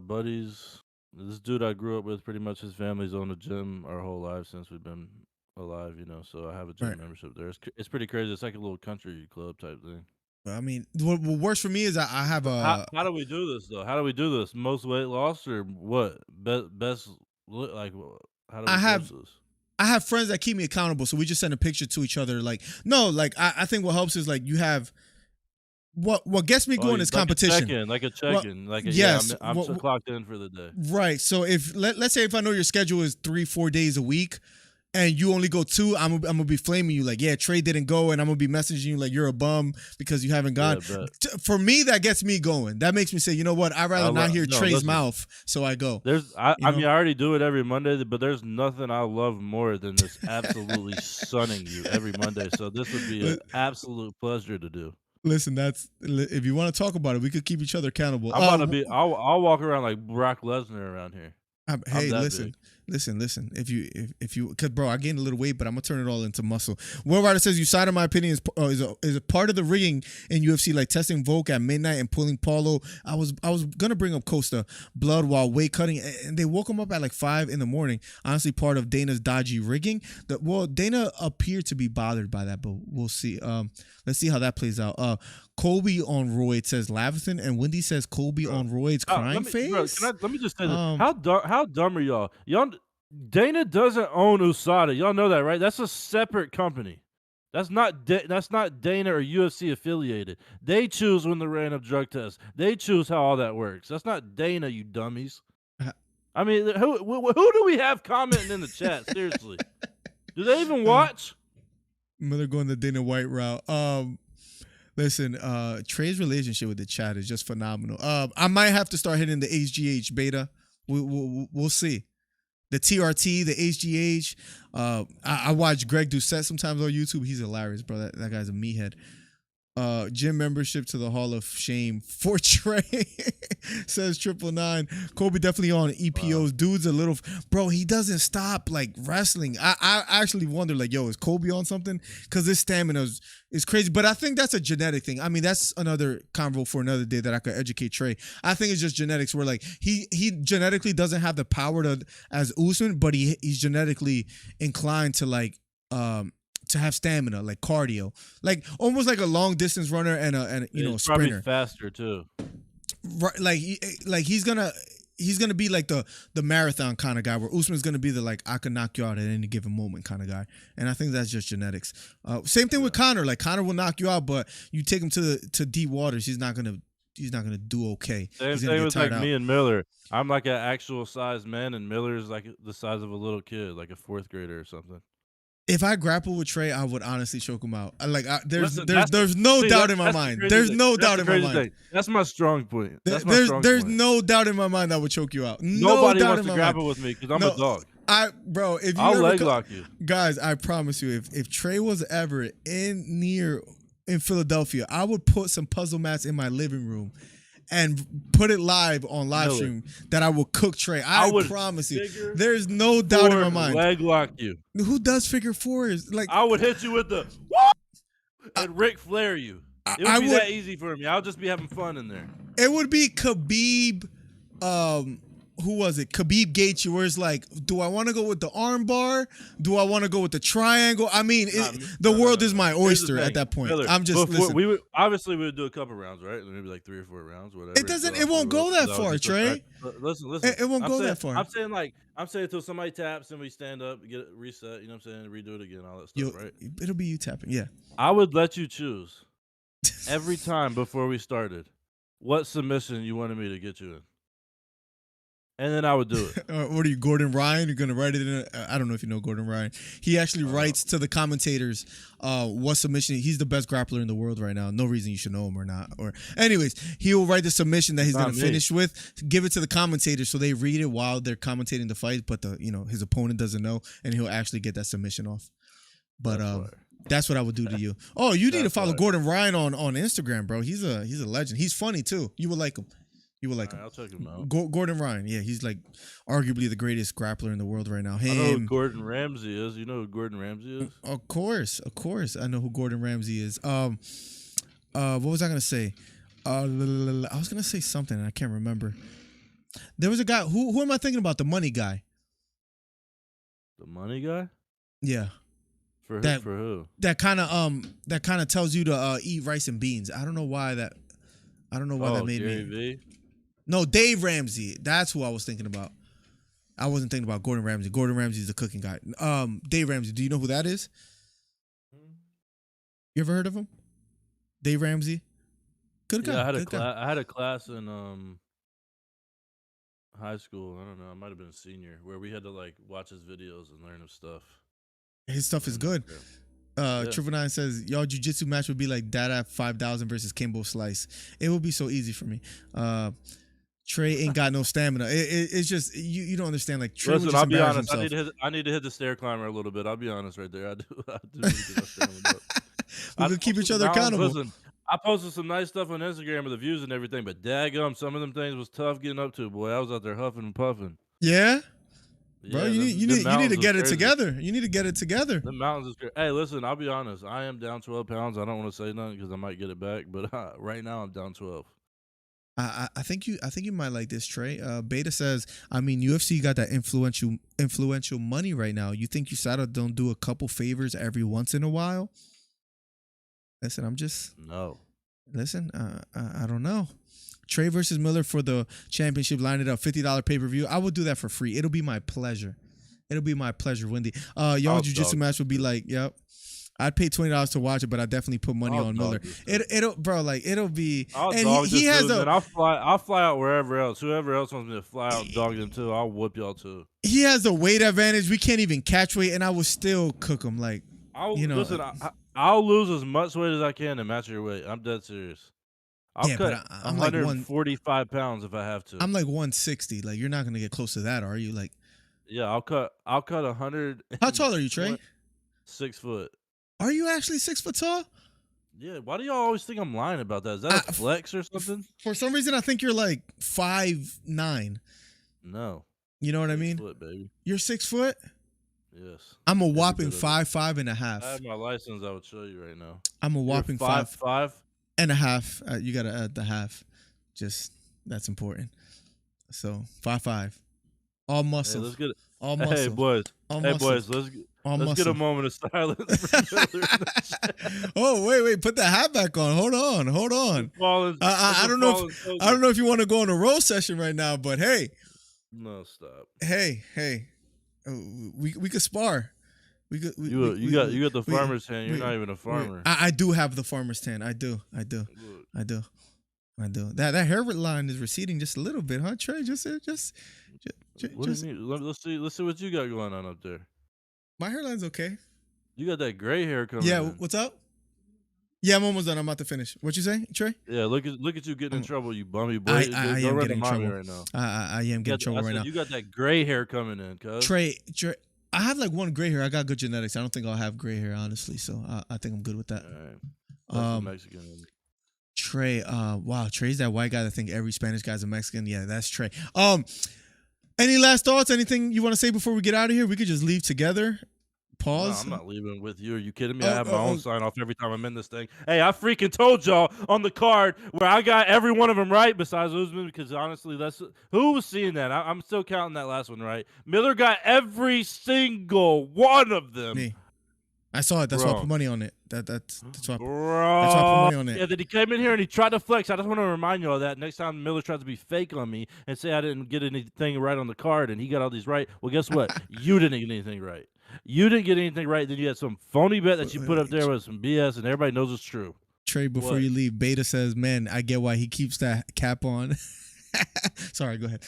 buddies, this dude I grew up with, pretty much his family's owned a gym our whole life since we've been alive. You know, so I have a gym right. membership there. It's pretty crazy. It's like a little country club type thing. I mean, what works for me is I have How do we do this though? How do we do this? Most weight loss or what? Best like how do I we have coach this? I have friends that keep me accountable, so we just send a picture to each other. Like, no, like I think what helps is like you have what gets me going is competition. Like a check-in, like a Yes, I'm so clocked in for the day. right. So if let's say if I know your schedule is 3-4 days a week, and you only go 2, I'm gonna be flaming you like, yeah, Trey didn't go, and I'm gonna be messaging you like you're a bum because you haven't gone. Yeah, For me, that gets me going. That makes me say, you know what? I'd rather not hear Trey's mouth, so I go. I mean, I already do it every Monday, but there's nothing I love more than this absolutely sunning you every Monday. So this would be an absolute pleasure to do. Listen, that's if you want to talk about it, we could keep each other accountable. I'm about to be. I'll walk around like Brock Lesnar around here. Hey, listen. If you, cause bro, I gained a little weight, but I'm gonna turn it all into muscle. Will Rider says, "USADA, in my opinion, is a part of the rigging in UFC, like testing Volk at midnight and pulling Paulo. I was gonna bring up Costa blood while weight cutting, and they woke him up at like 5 a.m. Honestly, part of Dana's dodgy rigging. Dana appeared to be bothered by that, but we'll see. Let's see how that plays out. Colby on roids says Lavison, and Wendy says Colby on roids crying face. Let me just say this. How dumb are y'all? Dana doesn't own USADA. Y'all know that, right? That's a separate company. That's not Dana or UFC affiliated. They choose when the random drug test. They choose how all that works. That's not Dana, you dummies. I mean, who do we have commenting in the chat? Seriously, do they even watch? They're going the Dana White route. Listen, Trey's relationship with the chat is just phenomenal. I might have to start hitting the HGH beta. We'll see. The TRT, the HGH. I watch Greg Doucette sometimes on YouTube. He's hilarious, bro. That guy's a meathead. Gym membership to the Hall of Shame for Trey. Says 999. Colby definitely on EPOs. Wow. Dude's a little bro. He doesn't stop like wrestling. I actually wonder like, yo, is Colby on something? Because his stamina is crazy. But I think that's a genetic thing. I mean, that's another convo for another day that I could educate Trey. I think it's just genetics. Where like he genetically doesn't have the power to as Usman, but he's genetically inclined to like to have stamina, like cardio, like almost like a long distance runner and a sprinter. Probably faster too. Right, like he's gonna be like the marathon kind of guy, where Usman's gonna be the like I can knock you out at any given moment kind of guy. And I think that's just genetics. Same thing with Conor. Like Conor will knock you out, but you take him to deep waters, he's not gonna do okay. Same thing with like me and Miller. I'm like an actual size man, and Miller's like the size of a little kid, like a 4th grader or something. If I grapple with Trey, I would honestly choke him out. There's no doubt in my mind. There's no doubt in my mind. That's my strong point. There's no doubt in my mind that would choke you out. Nobody wants to grapple with me because I'm a dog. If I'll leg lock you. Guys, I promise you, if Trey was ever in Philadelphia, I would put some puzzle mats in my living room and put it live on live stream that I will cook Trey. I promise you. There's no doubt in my mind. Leg lock you. Who does figure fours? Like I would hit you with the whoop and Ric Flair you. It would be that easy for me. I'll just be having fun in there. It would be Khabib. Who was it? Khabib Gaethje, where it's like, do I want to go with the arm bar? Do I want to go with the triangle? I mean, the world is my oyster at that point. I'm just listening. We would do a couple rounds, right? Maybe like 3 or 4 rounds, whatever. It won't go that far, Trey. Listen. It won't go that far. I'm saying until somebody taps and we stand up, get it reset. You know what I'm saying? Redo it again, all that stuff, right? It'll be you tapping, yeah. I would let you choose every time before we started what submission you wanted me to get you in. And then I would do it. What are you, Gordon Ryan? You're going to write it in? I don't know if you know Gordon Ryan. He actually writes to the commentators what submission. He's the best grappler in the world right now. No reason you should know him or not. Or anyways, he will write the submission that he's going to finish with, give it to the commentators so they read it while they're commentating the fight, but his opponent doesn't know, and he'll actually get that submission off. But that's what I would do to you. Oh, you need to follow Gordon Ryan on Instagram, bro. He's a legend. He's funny too. You would like him. You would like him. I'll check him out. Gordon Ryan, yeah, he's like arguably the greatest grappler in the world right now. I know who Gordon Ramsay is. You know who Gordon Ramsay is? Of course, I know who Gordon Ramsay is. What was I gonna say? I was gonna say something and I can't remember. There was a guy. Who am I thinking about? The money guy. The money guy? Yeah. For who? That kind of tells you to eat rice and beans. I don't know why that. I don't know why that made Gary me. V? No, Dave Ramsey. That's who I was thinking about. I wasn't thinking about Gordon Ramsay. Gordon Ramsay is the cooking guy. Dave Ramsey. Do you know who that is? You ever heard of him? Dave Ramsey. Good guy. Yeah, I had a class in high school. I don't know. I might have been a senior where we had to like watch his videos and learn his stuff. His stuff is good. 999 says, y'all jiu-jitsu match would be like Dada 5000 versus Kimbo Slice. It would be so easy for me. Trey ain't got no stamina. It's just you don't understand. Like Trey, listen, I'll be honest. I need to hit the stair climber a little bit. I'll be honest right there. I do need to get my stamina up. We can keep each other accountable. Listen, I posted some nice stuff on Instagram with the views and everything, but daggum, some of them things was tough getting up to. Boy, I was out there huffing and puffing. Yeah. Bro, you need to get it together. You need to get it together. The mountains is crazy. Hey, listen, I'll be honest. I am down 12 pounds. I don't want to say nothing because I might get it back, but right now I'm down 12. I think you might like this, Trey. Beta says, I mean, UFC got that influential money right now. You think USADA don't do a couple favors every once in a while? Listen, Listen, I don't know. Trey versus Miller for the championship. Line it up. $50 pay-per-view. I would do that for free. It'll be my pleasure. Wendy. Y'all jiu-jitsu match would be like, yep. I'd pay $20 to watch it, but I definitely put money on Miller. It'll be. He has the. I'll fly out wherever else. Whoever else wants me to fly out and dog them too, I'll whoop y'all too. He has the weight advantage. We can't even catch weight, and I will still cook him. Like, listen, I'll lose as much weight as I can to match your weight. I'm dead serious. I'll cut I'm 145 like pounds if I have to. I'm like 160. Like, you're not gonna get close to that, are you? Like, yeah, I'll cut 100. How tall are you, Trey? 6 foot. Are you actually 6 foot tall? Yeah, why do y'all always think I'm lying about that? Is that a flex or something? For some reason, I think you're like 5'9". No. You know what I 6 mean? foot, baby. You're 6 foot. Yes. I'm a Every whopping bit of it. 5'5" and a If I half. had my license, I would show you right now. I'm a You're whopping 5'5". and a half. You gotta add the half. Just that's important. So 5'5". All Hey, muscle. let's get it. All Hey, muscle. boys. All Hey, muscle. boys. Let's get a moment of silence for Miller. Oh, wait. Put the hat back on. Hold on. I don't know if you want to go on a roll session right now, but hey. No, stop. Hey. We could spar. You got the farmer's tan. You're not even a farmer. I do have the farmer's tan. I do. That hairline is receding just a little bit, huh, Trey? Just what do you mean? Let's see what you got going on up there. My hairline's okay. You got that gray hair coming. Yeah, in. What's up? Yeah, I'm almost done. I'm about to finish. What you say, Trey? Yeah, look at you getting in trouble, you bummy boy. I am getting in trouble right now. I am getting in trouble right now. You got that gray hair coming in, cuz. Trey, I have like one gray hair. I got good genetics. I don't think I'll have gray hair, honestly. So I think I'm good with that. All right. Mexican. Trey, wow, Trey's that white guy that think every Spanish guy's a Mexican. Yeah, that's Trey. Any last thoughts? Anything you want to say before we get out of here? We could just leave together. Pause. No, I'm not leaving with you. Are you kidding me? I have my own sign off every time I'm in this thing. Hey, I freaking told y'all on the card where I got every one of them right besides Usman, because honestly, that's who was seeing that. I'm still counting that last one right. Miller got every single one of them. Me. I saw it. That's why I put money on it. That's why. Bro. That's why I put money on it. Yeah, then he came in here and he tried to flex. I just want to remind you of that. Next time Miller tries to be fake on me and say I didn't get anything right on the card and he got all these right, well, guess what? You didn't get anything right. You didn't get anything right. Then you had some phony bet that you put up there with some BS, and everybody knows it's true. Trey, before you leave, Beta says, "Man, I get why he keeps that cap on." Sorry, go ahead.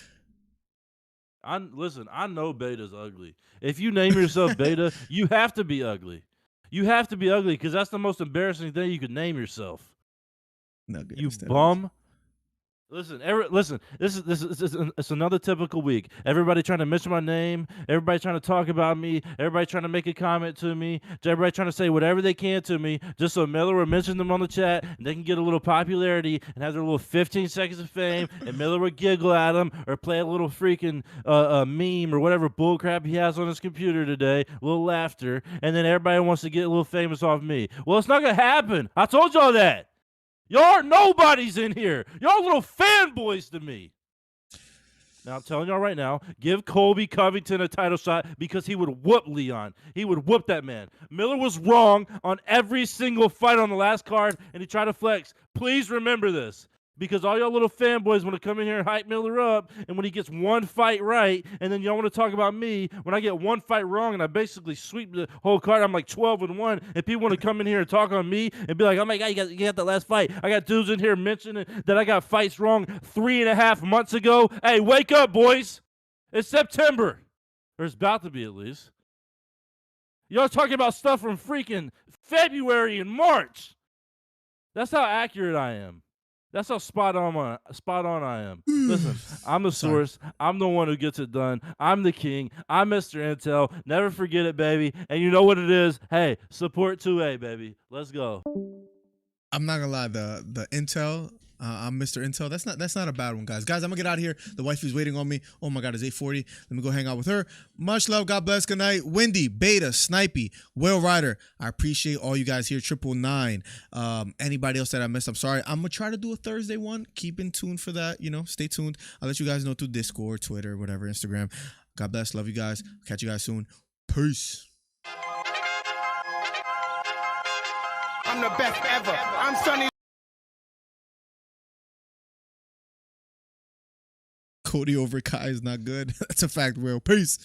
Listen, I know Beta's ugly. If you name yourself Beta, you have to be ugly. You have to be ugly because that's the most embarrassing thing you could name yourself. No good. You bum. Listen. This is it's another typical week. Everybody trying to mention my name. Everybody trying to talk about me. Everybody trying to make a comment to me. Everybody trying to say whatever they can to me, just so Miller will mention them on the chat and they can get a little popularity and have their little 15 seconds of fame. And Miller would giggle at them or play a little freaking meme or whatever bullcrap he has on his computer today. A little laughter, and then everybody wants to get a little famous off me. Well, it's not gonna happen. I told y'all that. Y'all are nobodies in here. Y'all little fanboys to me. Now, I'm telling y'all right now, give Colby Covington a title shot because he would whoop Leon. He would whoop that man. Miller was wrong on every single fight on the last card, and he tried to flex. Please remember this. Because all y'all little fanboys want to come in here and hype Miller up, and when he gets one fight right, and then y'all want to talk about me, when I get one fight wrong and I basically sweep the whole card, I'm like 12-1, and people want to come in here and talk on me and be like, oh my God, you got that last fight. I got dudes in here mentioning that I got fights wrong 3.5 months ago. Hey, wake up, boys. It's September. Or it's about to be at least. Y'all talking about stuff from freaking February and March. That's how accurate I am. That's how spot on I am. Listen, I'm the source. I'm the one who gets it done. I'm the king. I'm Mr. Intel. Never forget it, baby. And you know what it is? Hey, support 2A, baby. Let's go. I'm not gonna lie, the Intel. I'm Mr. Intel. That's not a bad one, guys. Guys, I'm gonna get out of here. The wifey's waiting on me. Oh my God, it's 8:40. Let me go hang out with her. Much love. God bless. Good night. Wendy, Beta, Snipey, Whale Rider. I appreciate all you guys here. 999. Anybody else that I missed, I'm sorry. I'm gonna try to do a Thursday one. Keep in tune for that. Stay tuned. I'll let you guys know through Discord, Twitter, whatever, Instagram. God bless. Love you guys. Catch you guys soon. Peace. I'm the best ever. I'm Sonny. Cody over Kai is not good. That's a fact, Will. Peace.